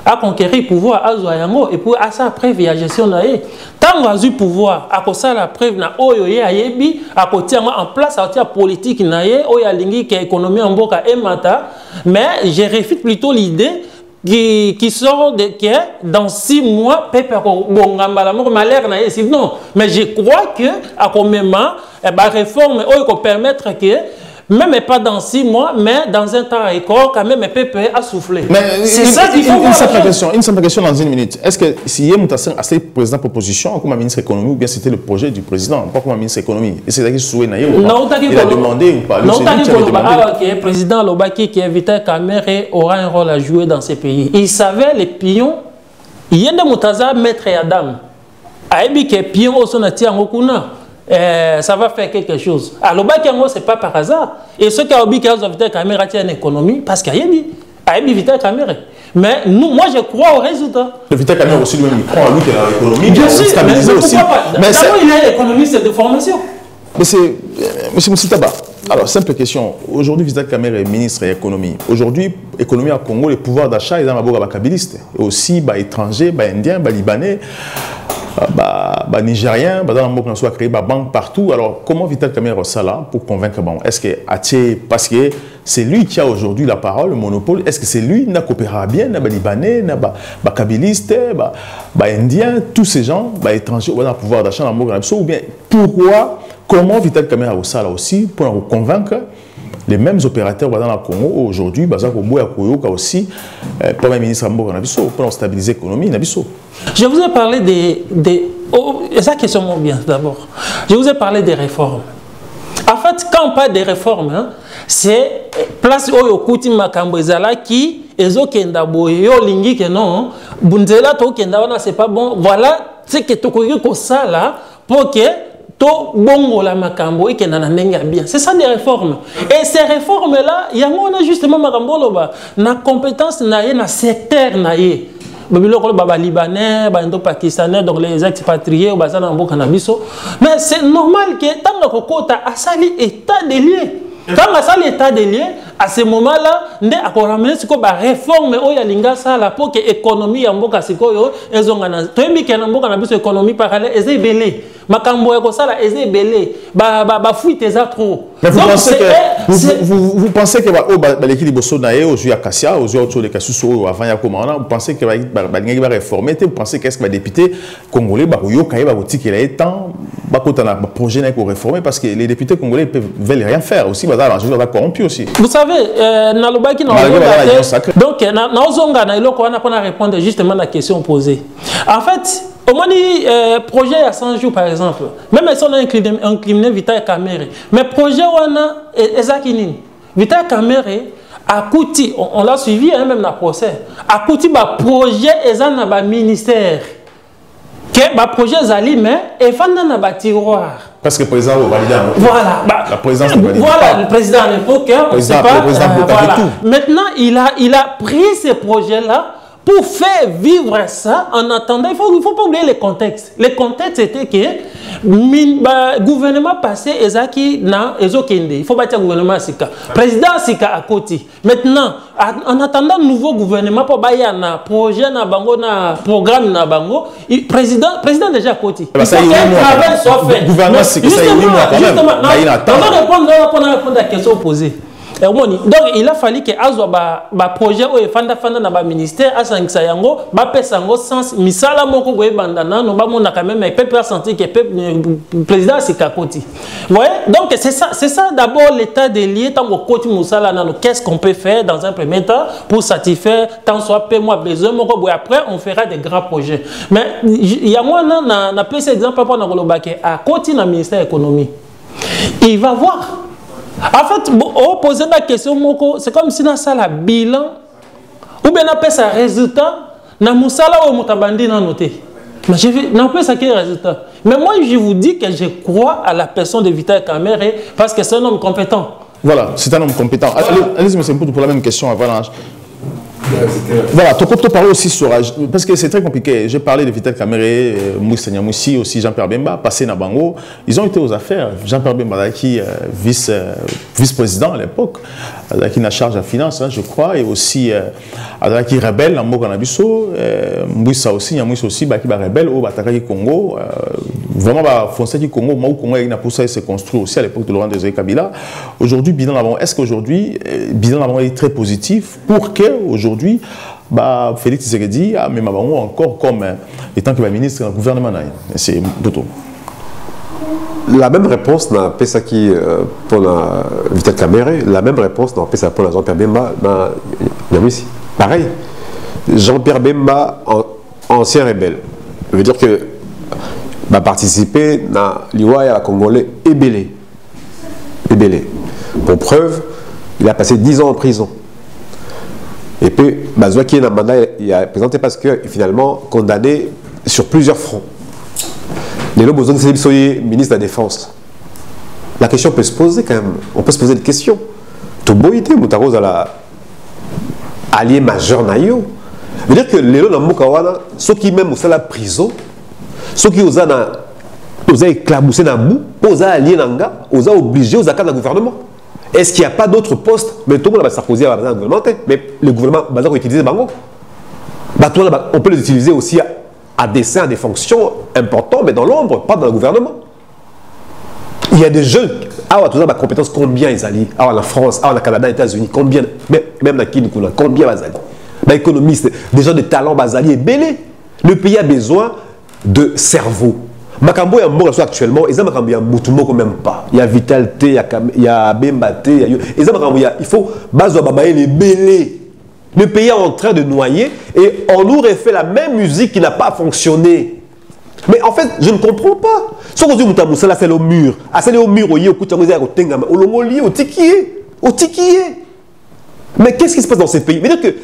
À conquérir le pouvoir à Zoyango et pour à sa preuve la gestion naé. Tant qu'on a eu pouvoir, à cause de la preuve na oyoye ayebi, à côté en place à la politique naé, oya lingi que économie en boka et mata, mais je réfute plutôt l'idée qui sort de que dans 6 mois Pepe Bongamba malheur naé. Non, mais je crois que à combien la réforme oyo permettre que même pas dans 6 mois, mais dans un temps record, quand même, Pepe a soufflé. C'est ça qu'il faut voir. Une simple question dans 1 minute. Est-ce que si il y a un président de proposition comme ministre de l'économie, ou bien c'était le projet du président, pas comme ministre de l'économie? Et c'est là qu'il souhaite ou pas? Il a demandé ou pas? Le président Lobaki qui Vital Kamerhe aura un rôle à jouer dans ces pays. Il savait les pions. Il y a des moutazas maître et Adam. Aïbi qui est pion au sonati en Okuna. Ça va faire quelque chose. Alors, ce n'est pas par hasard. Et ce qui a dit que Vital Kamerhe a une économie, parce qu'il y a dit Vital Kamerhe. Mais nous, moi, je crois au résultat. Le Vital Kamerhe aussi, lui-même, il croit en lui qu'il a l'économie. Bien sûr, mais aussi. D'abord, il est économiste de formation. Mais c'est... Monsieur Moussitaba, alors, simple question. Aujourd'hui, Vital Kamerhe est ministre de l'économie. Aujourd'hui, l'économie à Congo, les pouvoirs d'achat, ils ont un kabiliste. Et aussi, étrangers, indiens, libanais. Nigériens, on soit créé des banques partout. Alors, comment Vital Kamerhe ça là pour convaincre? Est-ce que parce que c'est lui qui a aujourd'hui la parole, le monopole, est-ce que c'est lui qui a coopéré bien, les Libanais, les Kabylistes, les Indiens, tous ces gens, les étrangers, ont le pouvoir d'achat dans le monde? Ou bien, pourquoi, comment Vital Kamerhe ça là aussi pour convaincre les mêmes opérateurs dans le Congo aujourd'hui, aussi, Premier ministre pour stabiliser l'économie. Je vous ai parlé ça question bien d'abord. Je vous ai parlé des réformes. En fait, quand on parle des réformes, c'est place où Yokouti Makambezala qui ezokenda boyo lingi que non, bunzela to kenda wana c'est pas bon. Voilà, c'est que to ko ça là pour que to bongo la makambo et que nananenga bien. C'est ça des réformes. Et ces réformes là, il y a justement makambo loba na compétence naie na secteur naie. Baba libanais, baba pakistanais, donc les expatriés, bazana mbo canabiso. Mais c'est normal que tant que kota a sali état des lieux. Quand à ça l'état des lieux, à ce moment-là, on a ramené ce qu'on a réforme au yalinga ça là pour que l'économie en boka sikoyo ezongana. Toi mi kena mboka na biso économie parallèle ezebele. Makambo eko ça là ezebele. Ba fuite eza trop. Mais vous pensez que l'équilibre sonaé aux yeux Acacia, aux yeux autour de Kasuso avant Yakomana, vous pensez que va réformer, vous pensez qu'est-ce que les députés congolais barouyo kaye ba boutique il est temps ba kota na projet na ko réformer parce que les députés congolais veulent rien faire aussi corrompu aussi. Vous savez, donc, on a répondre justement à la question posée. En fait, au moins, projet à 100 jours par exemple, même si on a incriminé Vital Kamerhe, mais projet on a Ezakinin. Vital Kamerhe a coûté, on l'a suivi même dans le procès, a coûté un projet dans le ministère. Que projet Zali, mais il faut dans un tiroir. Parce que le président va valider. Voilà. La présidence ne valide voilà, pas. le président à l'époque, c'est pas. Voilà. Maintenant, il a pris ces projets-là pour faire vivre ça, en attendant, il ne faut pas oublier les contextes. Les contextes étaient que le gouvernement passé, il faut bâtir le gouvernement Sika. Président Sika à côté. Maintenant, en attendant le nouveau gouvernement, pour bâtir un projet, un programme, président déjà à côté. Il faut qu'un travail soit fait. Le gouvernement Sika, ça y est, justement, on va répondre à la question posée. Donc il a fallu que Azwa projet ou fanda na ba ministère asangisa yango ba pesango sens misala moko boye bandana no ba mona quand même peuple a senti que président c'est kakoti. Vous voyez, donc c'est ça d'abord l'état des lieux tant au côté musala nano, qu'est-ce qu'on peut faire dans un premier temps pour satisfaire tant soit paie moi besoin moko boye, après on fera des grands projets. Mais il y a moi na plus exemple pour na kolobake à côté na ministère de l'économie. Il va voir. En fait, on pose la question, c'est comme si dans ça la bilan ou bien on appelle ça résultat, na musala ou mutabandi na noté. Mais je vais n'appelle ça quel résultat. Mais moi je vous dis que je crois à la personne de Vital Kamerhe parce que c'est un homme compétent. Voilà, c'est un homme compétent. Allez-y, mais c'est pour la même question avant. Voilà, tu peux parler aussi sur... Parce que c'est très compliqué. J'ai parlé de Vital Kamerhe, Moussa Niamoussi, aussi Jean-Pierre Bemba, passé na Bango. Ils ont été aux affaires. Jean-Pierre Bemba, qui vice-président à l'époque, qui n'a charge à finance, je crois, et aussi qui rebelle dans Mogo Nabiso, Moussa aussi, Niamoussa aussi, qui rebelle au Batakaki Congo. Vraiment, Fonseca Congo, Mao Congo, il a poussé à se construire aussi à l'époque de Laurent Désiré Kabila. Aujourd'hui, bilan avant, est-ce qu'aujourd'hui, bilan avant est très positif pour que aujourd'hui, Félix Tshisekedi a même encore comme étant que ministre du gouvernement. C'est Doto. La même réponse n'a pas ça qui pour la Vital Kamerhe, la même réponse n'a pas ça pour la Jean-Pierre Bemba dans ici. Pareil, Jean-Pierre Bemba, ancien rebelle, veut dire que va participer à l'Iwaya Congolais ébélé. Pour preuve, il a passé 10 ans en prison. Et puis, Bazoua qui est dans le mandat, il a présenté parce que finalement condamné sur plusieurs fronts. Les lobes besoin de ministre de la Défense. La question peut se poser quand même. On peut se poser des questions. Toboïté, Moutaros à la allié majeur Nayo. veut dire que les gens dans ceux qui même au la prison, ceux qui ont éclaboussé dans la boue, ils ont allié nanga, ils ont obligé aux accords du gouvernement. Est-ce qu'il n'y a pas d'autres postes? Mais tout le monde va Sarkozy à la gouvernement, mais le gouvernement va utiliser Bango. On peut les utiliser aussi à dessein, à des fonctions importantes, mais dans l'ombre, pas dans le gouvernement. Il y a des jeunes, tout ça, compétences, combien ils allient? La France, la Canada, les États-Unis, combien? Même la Kine, combien ils allient? L'économiste, des gens de talent, ils belé. Le pays a besoin de cerveau. Makambo est actuellement, il y a Moutoumoko même pas. Il y a Vitalité, il y a Bembaté, il faut les belé. Le pays est en train de noyer et on nous refait la même musique qui n'a pas fonctionné. Mais en fait, je ne comprends pas. Ce qu'on dit, c'est le mur. C'est le mur, au tikié. Mais qu'est-ce qui se passe dans ces pays? C'est-à-dire que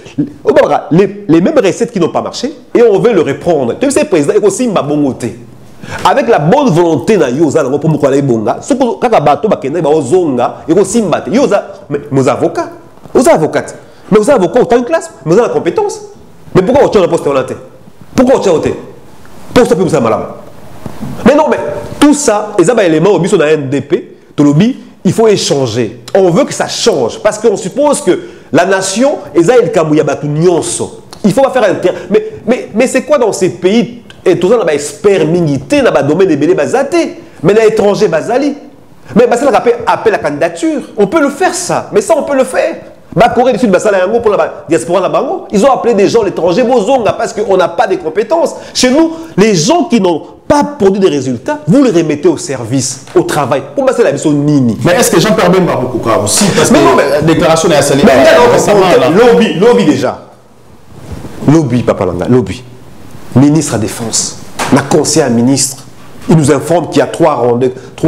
les mêmes recettes qui n'ont pas marché, et on veut le reprendre. Tu sais, le président est aussi mabongoté. Avec la bonne volonté na yoza na pour mukala ibonga, ce que kaka bato bakenda ba ozonga, et aussi mbate. Yoza, nos avocats, aux avocates. Mais aux avocats autant de classe, mais vous avez la compétence. Mais pourquoi on tient la poste en tête? Pourquoi on tient au thé? Pour ça, ça malade. Mais non, mais tout ça, les éléments au biso dans NDP, Tolobi, il faut échanger. On veut que ça change parce qu'on suppose que la nation, il faut pas faire un mais c'est quoi dans ces pays? Et tout ça, on a expert minité, on a domaine des bélés basaté, mais les étrangers basali. Mais ça appelle la candidature. On peut le faire ça, mais ça on peut le faire. La Corée du Sud, pour la diaspora, ils ont appelé des gens l'étranger Bozonga parce qu'on n'a pas de compétences. Chez nous, les gens qui n'ont pas produit des résultats, vous les remettez au service, au travail. Pour passer la mission Nini. Mais est-ce que Jean-Pierre Bemba a beaucoup grave aussi? Parce que la déclaration est assez lobby déjà. Lobby, Papa Langa, lobby. Ministre de la Défense, la conseillère ministre, il nous informe qu'il y a 3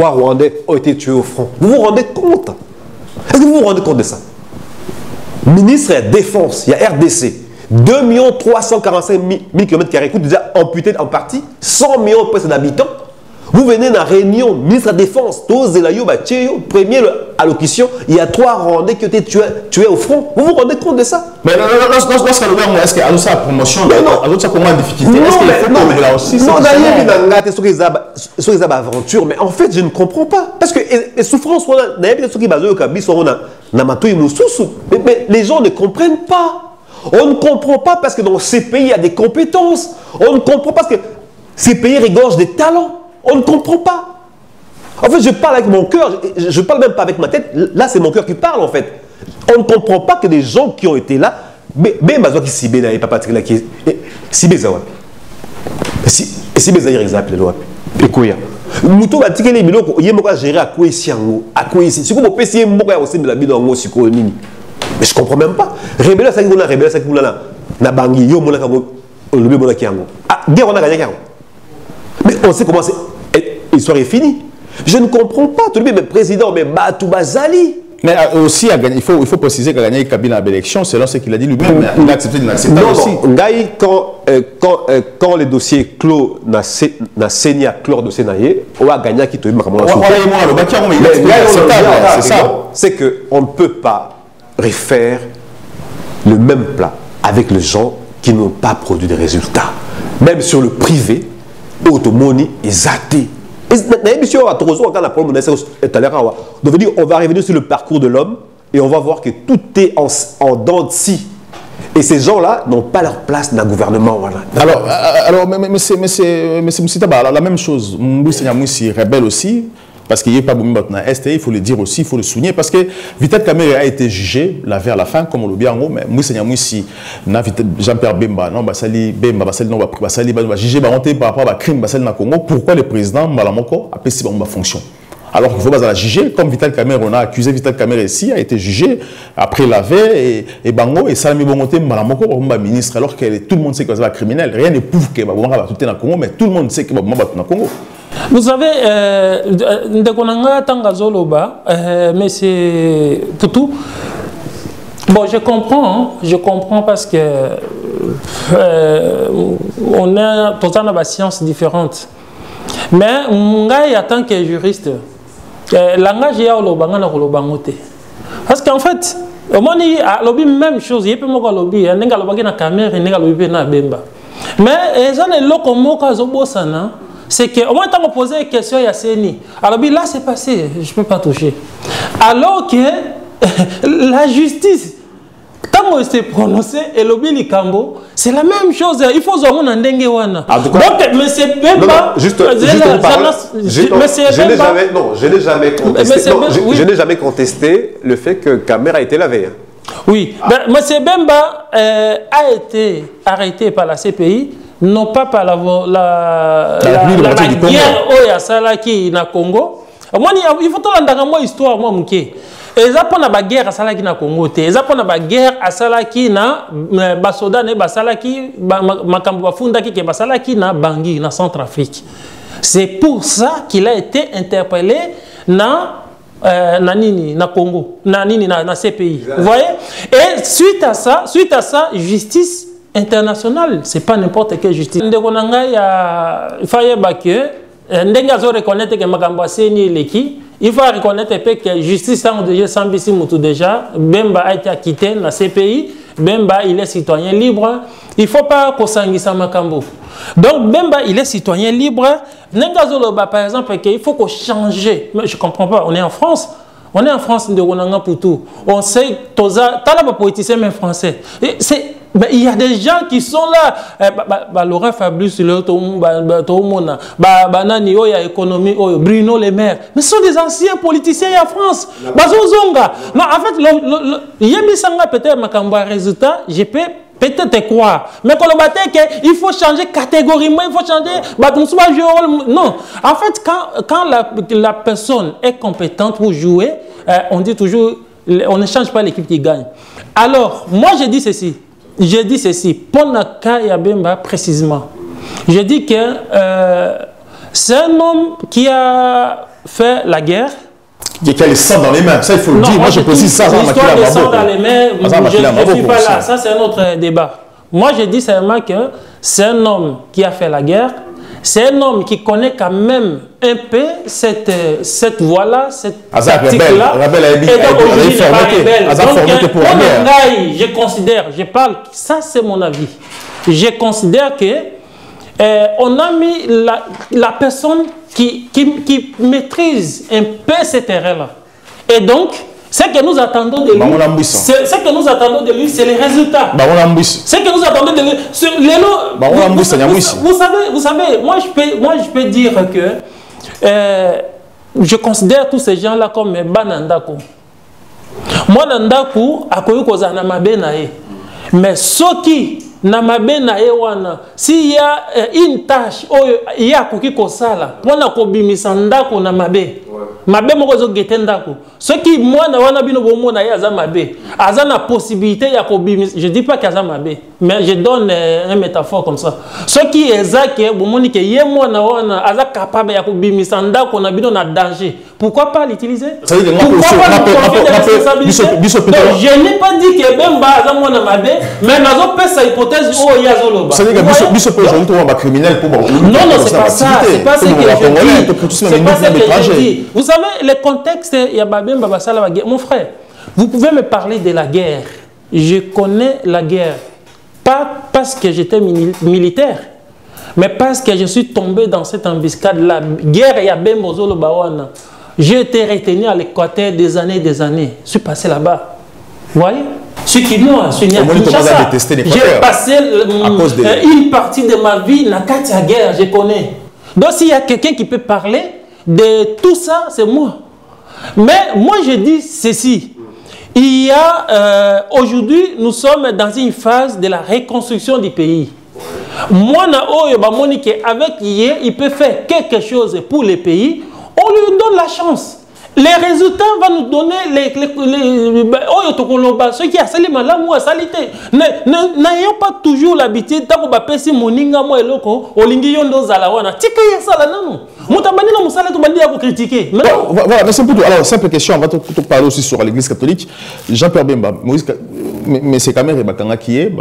Rwandais ont été tués au front. Vous vous rendez compte? Est-ce que vous vous rendez compte de ça? Ministre de la Défense, il y a RDC, 2 345 000 km², déjà amputé en partie, 100 millions d'habitants. Vous venez dans la réunion, ministre de la Défense, première allocution, il y a 3 Rwandais qui ont été tués au front. Vous vous rendez compte de ça? Mais lorsqu'il est-ce qu'il y a la promotion, ça comment en difficulté? Est-ce qu'il faut qu'on là aussi? Non, d'ailleurs, aventure, mais en fait, je ne comprends pas. Parce que les souffrances, mais les gens ne comprennent pas. On ne comprend pas parce que dans ces pays, il y a des compétences. On ne comprend pas parce que ces pays regorgent des talents. On ne comprend pas. En fait, je parle avec mon cœur. Je ne parle même pas avec ma tête. Là, c'est mon cœur qui parle, en fait. On ne comprend pas que des gens qui ont été là, mais je comprends même pas. Rebelle ça qui rebelle ça qui na bangi yo mona ka le mona ki yango. Ah, guerre on a gagné. Mais on sait comment l'histoire est finie. Je ne comprends pas. Tout le monde, mais président, mais Batou Bazali. Mais aussi, il faut préciser qu'il a gagné Kabila à l'élection, selon ce qu'il a dit lui-même. Il a accepté de l'accepter aussi. Ngaï, quand les dossiers clos na Senia clos dossier naïe, on a gagné qui te dit c'est ça. C'est qu'on ne peut pas refaire le même plat avec les gens qui n'ont pas produit de résultats. Même sur le privé, automoni et zaté. On va revenir sur le parcours de l'homme et on va voir que tout est en dents de scie. Et ces gens-là n'ont pas leur place dans le gouvernement. Voilà. Alors, mais c'est la même chose. Moussi rebelle aussi. Parce qu'il n'y a pas beaucoup de ST, il faut le dire aussi, il faut le souligner. Parce que Vital Kamerhe a été jugé là vers la fin, comme on le dit en gros, mais Moussi, Jean-Pierre Bemba, non, Basali Bemba, Basali, non, Basali, jugé par rapport à crime Basali na Congo. Pourquoi le président Malamoko a passé ma fonction? Alors qu'il faut pas la juger, comme Vital Kamerhe, on a accusé Vital Kamerhe ici, a été jugé après laver et Bango et Salami Bongote Malamoko comme ministre, alors que tout le monde sait que c'est un criminel. Rien ne prouve que Babouanga va tout dans le Congo, mais tout le monde sait que Babouanga va tout dans le Congo. Vous savez, mais c'est pour tout. Bon, je comprends parce que on a totalement des sciences différentes. Mais en tant que juriste, langage est au lobanga na kolobangote. Parce qu'en fait, au moins il y a même chose, il y a pas mon lobby, il y a lobby na caméra, il y a lobby na bemba. Mais ça les locaux moka zobosana. C'est qu'au moins, quand on posait une question, il y a Séni. Alors, là, c'est passé, je ne peux pas toucher. Alors que la justice, quand on s'est prononcé, et l'Obi Kambo, c'est la même chose. Il faut que on en dengue wana. Donc, mais c'est même pas. Je n'ai jamais contesté le fait que Kamer a été lavé. Oui, M. Bemba a été arrêté par la CPI. Non pas par la guerre au Salaki na Congo. Moi, il faut entendre moi histoire moi mouké. Et ça pour la guerre à Salaki na Congo té. Et ça pour la guerre à Salaki na basoda ne basalaki makambo bafunda ki ke basalaki na Bangui na Centrafrique. C'est pour ça qu'il a été interpellé na Congo, na CPI. Vous voyez? Et suite à ça, justice international, c'est pas n'importe quelle justice. Il faut reconnaître que il faut reconnaître que justice déjà Bemba a été acquitté dans ces pays. Bemba il est citoyen libre. Il faut pas qu'on s'enguisse Makambo. Donc Bemba il est citoyen libre. Par exemple il faut qu'on change. Mais je comprends pas. On est en France. On est en France de Ronanga pour tout. On sait t'as la politicien même français. Il y a des gens qui sont là. Laurent Fabrice, Bruno Le Maire. Mais ce sont des anciens politiciens en France. Non, en fait, il y a peut-être un résultat. Je peux peut-être croire. Mais il faut changer catégoriquement. Il faut changer. Non. En fait, quand la personne est compétente pour jouer, on dit toujours, on ne change pas l'équipe qui gagne. Alors, moi, je dis ceci. Pour Naka Yabemba précisément. Je dis que c'est un homme qui a fait la guerre. Qui a le sang dans les mains, ça il faut le dire. Moi je précise ça. L'histoire du sang dans les mains, je ne suis pas là. Ça c'est un autre débat. Moi je dis seulement que c'est un homme qui a fait la guerre c'est un homme qui connaît quand même un peu cette voie-là, cette tactique-là. Et donc aujourd'hui, il n'est pas rebelle. Donc, je considère, je parle, ça c'est mon avis. Je considère que on a mis la personne qui maîtrise un peu ce terrain-là. Et donc, ce que nous attendons de lui, c'est les résultats. Ce que nous attendons de lui, vous savez, moi je peux dire que je considère tous ces gens-là comme Banandako. Moi, Nandaku, a connu Kozana Mabenae. Mais ce qui na mabena ewana s'il y a une tâche il y a koki kosala wana kobimisa ndako na mabe mabe moko zo gete ndako ce qui moi na wana bino bomona ya za mabe azana possibilité ya kobimisa, je dis pas qu'aza mabe mais je donne une métaphore comme ça, ce qui est ça que bomoni que ye moi na wana aza capable ya kobimisa ndako na bino na danger, pourquoi pas l'utiliser? Pourquoi pas je n'ai pas dit que Bemba aza moi na mabe mais nazo pesa hypothèse. C'est-à-dire que Bissop aujourd'hui on va criminel pour non, c'est pas ça, c'est pas ce que je dis. C'est pas ce que je dis. Vous savez, le contexte, il y a Babem Babasala la guerre. Mon frère, vous pouvez me parler de la guerre. Je connais la guerre. Pas parce que j'étais militaire, mais parce que je suis tombé dans cette embuscade. La guerre, il y a Bembozolo Bawana. J'ai été retenu à l'Équateur des années. Je suis passé là-bas. Vous voyez? Ceux qui m'ont j'ai passé une partie de ma vie dans la guerre, je connais. Donc s'il y a quelqu'un qui peut parler de tout ça, c'est moi. Mais moi je dis ceci. Il y a aujourd'hui, nous sommes dans une phase de la reconstruction du pays. Moi, avec hier, il peut faire quelque chose pour le pays, on lui donne la chance. Les résultats vont nous donner ce qui a sali malamu ou salité. N'ayons pas toujours l'habitude de si moninga moi eloko olingi yondo zalawana. Tika ya sala nanu. Mutabani na musala to bandi ya ko critiquer. Voilà, mais c'est plutôt alors simple question, on va te parler aussi sur l'église catholique. Jean-Pierre Bemba, Moïse mais c'est quand même Bakanga qui est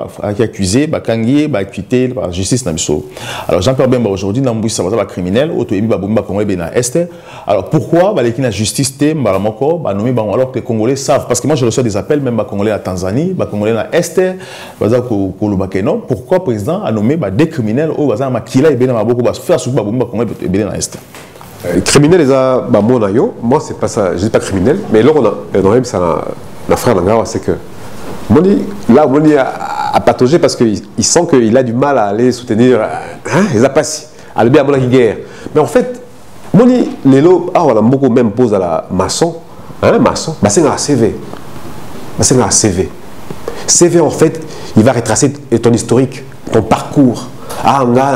accusé, Bakangi, accusé par justice na biso. Alors Jean-Pierre Bemba aujourd'hui na mbouissa va criminel, auto ebi ba bomba Congolais na est. Alors pourquoi la justice alors que les Congolais savent, parce que moi je reçois des appels, même les Congolais à Tanzanie, les Congolais à Est, pourquoi le président a nommé des criminels au bazar Makila et Benama beaucoup faire sous Babou Congolais et Benama Est. Criminel, moi c'est pas ça, je dis pas criminel, mais là on a ça, la frère Langara, c'est que Moni a pataugé parce qu'il sent qu'il a du mal à aller soutenir les apassis, à le bien à la guerre. Mais en fait, Moni, les lots, on a beaucoup même pose à la maçon, maçon, c'est un CV. C'est un CV. CV, en fait, il va retracer ton historique, ton parcours. Ah, on a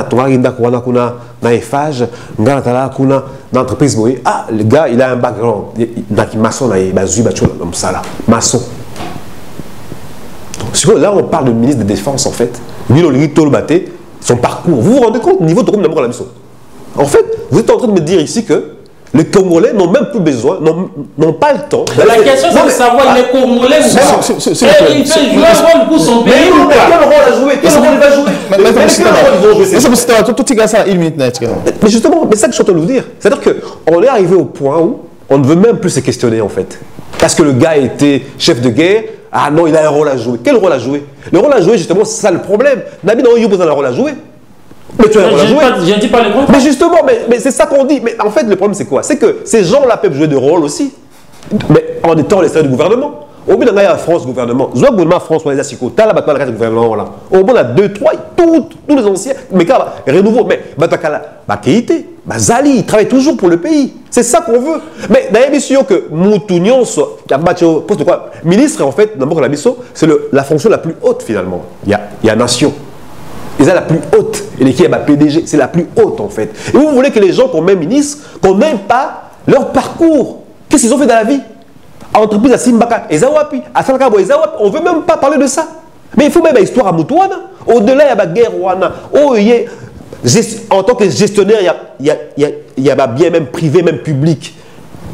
l'entreprise, ah, le gars, il a un background, maçon, maçon. Là, on parle de ministre de Défense, en fait. Son parcours. Vous vous rendez compte, niveau de la mission. En fait, vous êtes en train de me dire ici que les Congolais n'ont même plus besoin, n'ont pas le temps. La question c'est de savoir les Congolais, il fait jouer un rôle pour son pays. Mais quel rôle a joué? Quel rôle il va jouer? Mais justement, c'est ça que je suis en train de vous dire. C'est-à-dire qu'on est arrivé au point où on ne veut même plus se questionner en fait. Parce que le gars était chef de guerre, ah non, il a un rôle à jouer. Quel rôle à jouer? Le rôle à jouer, justement, c'est ça le problème. Nabi Naoyo a un rôle à jouer. Mais tu as un rôle à jouer. Je ne dis pas le contraire. Mais justement, mais c'est ça qu'on dit. Mais en fait, le problème, c'est quoi? C'est que ces gens-là peuvent jouer des rôles aussi. Mais en étant les services du gouvernement. Au bout d'un gars, il y a France, gouvernement. Je vois le gouvernement France, on les a si tu as la bataille du gouvernement là. Au bout, on a 2, 3, tous les anciens. Mais quand renouveau, mais Batakala, Keïté, Zali, il travaille toujours pour le pays. C'est ça qu'on veut. Mais dans l'émission que Moutounion soit, poste quoi? Ministre, en fait, d'abord la mission, c'est la fonction la plus haute finalement. Il y a nation. Et ça, la plus haute. Et l'équipe PDG, c'est la plus haute en fait. Et vous voulez que les gens qu'on met ministre, qu'on n'aime pas leur parcours. Qu'est-ce qu'ils ont fait dans la vie? Entreprise à Simbaka, Ezawapi, à Salakabo, Ezawapi, on ne veut même pas parler de ça. Mais il faut même l'histoire à Moutouana. Au-delà, il y a la guerre, en tant que gestionnaire, il y a bien même privé, même public.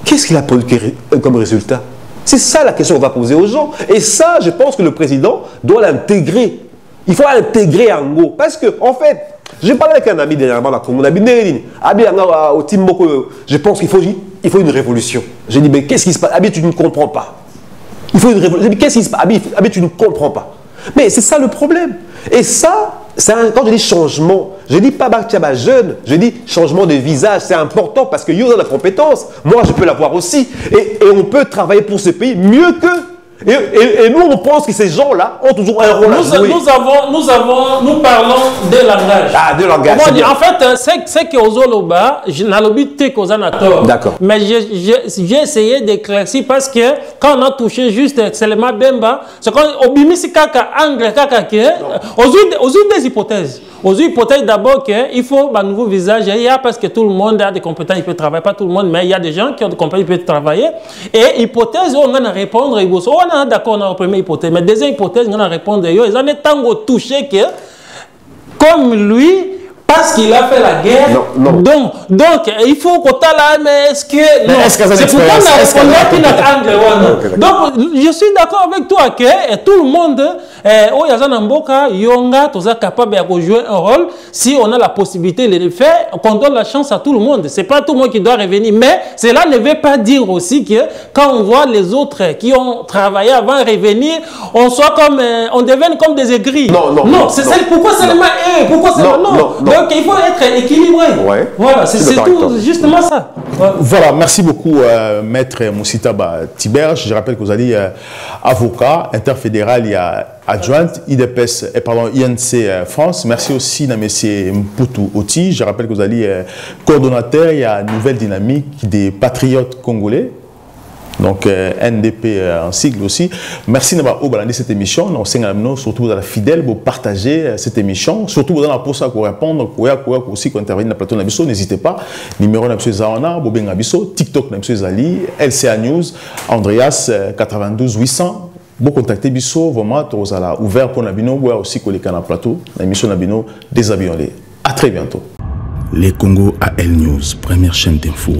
Qu'est-ce qu'il a produit comme résultat? C'est ça la question qu'on va poser aux gens. Et ça, je pense que le président doit l'intégrer il faut intégrer en gros. Parce que, en fait, j'ai parlé avec un ami dernièrement, là, comme on a dit, je pense qu'il faut une révolution. J'ai dit, mais qu'est-ce qui se passe? Abi, tu ne comprends pas. Il faut une révolution. J'ai dit, qu'est-ce qui se passe? Abi, tu ne comprends pas. Mais c'est ça le problème. Et ça, quand je dis changement, je dis pas Baktiaba jeune, je dis changement de visage. C'est important parce que Yo a la compétence. Moi, je peux l'avoir aussi. Et on peut travailler pour ce pays mieux qu'eux. Et nous, on pense que ces gens-là ont toujours un rôle à jouer. Nous parlons de langage. Ah, de langage. En fait, c'est que Ozoloba, je n'ai pas dit que Ozana tort. D'accord. Mais j'ai essayé d'éclaircir parce que quand on a touché juste seulement Bemba, c'est quand on a kaka angle kaka que aux des hypothèses. Aux hypothèses d'abord qu'il faut un nouveau visage. Il y a parce que tout le monde a des compétences, il peut travailler, pas tout le monde, mais il y a des gens qui ont des compétences, ils peuvent travailler. Et hypothèse, on va répondre. On est d'accord dans la première hypothèse, mais deuxième hypothèse, on va répondre. Ils ont tant touché que, comme lui, parce qu'il a fait la guerre. Non. Donc, il faut qu'on là, mais est-ce que. C'est pourquoi on a répondu. Donc, je suis d'accord avec toi que tout le monde, Yonga, tout ça capable de jouer un rôle. Si on a la possibilité de le faire, qu'on donne la chance à tout le monde. Ce n'est pas tout le monde qui doit revenir. Mais cela ne veut pas dire aussi que quand on voit les autres qui ont travaillé avant de revenir, on devienne comme des aigris. Non, c'est pourquoi seulement eux? Pourquoi seulement non? Donc il faut être équilibré. Ouais. Voilà, c'est tout, justement ça. Voilà, merci beaucoup, Maître Moussitaba Tiberge. Je rappelle que vous allez avocat interfédéral, il y a adjointe, INC France. Merci aussi à M. Mputu Oti. Je rappelle que vous allez coordonnateur, il y a Nouvelle Dynamique des Patriotes Congolais. Donc, NDP en sigle aussi. Merci d'avoir regardé cette émission. Nous surtout vous êtes fidèles pour partager cette émission. Surtout vous avez pour ça pour répondre, pour aussi intervenir dans le plateau Nabiso. N'hésitez pas. Numéro Nabiso Zaona, Bobé Nabiso, TikTok Nabiso Zali, LCA News, Andreas 92 800. Vous contactez Bisso, vraiment, vous allez ouvert pour Nabino, vous aussi collègues dans le plateau. L'émission Nabino, déshabillons-les. À très bientôt. Les Congo AL News, première chaîne d'info.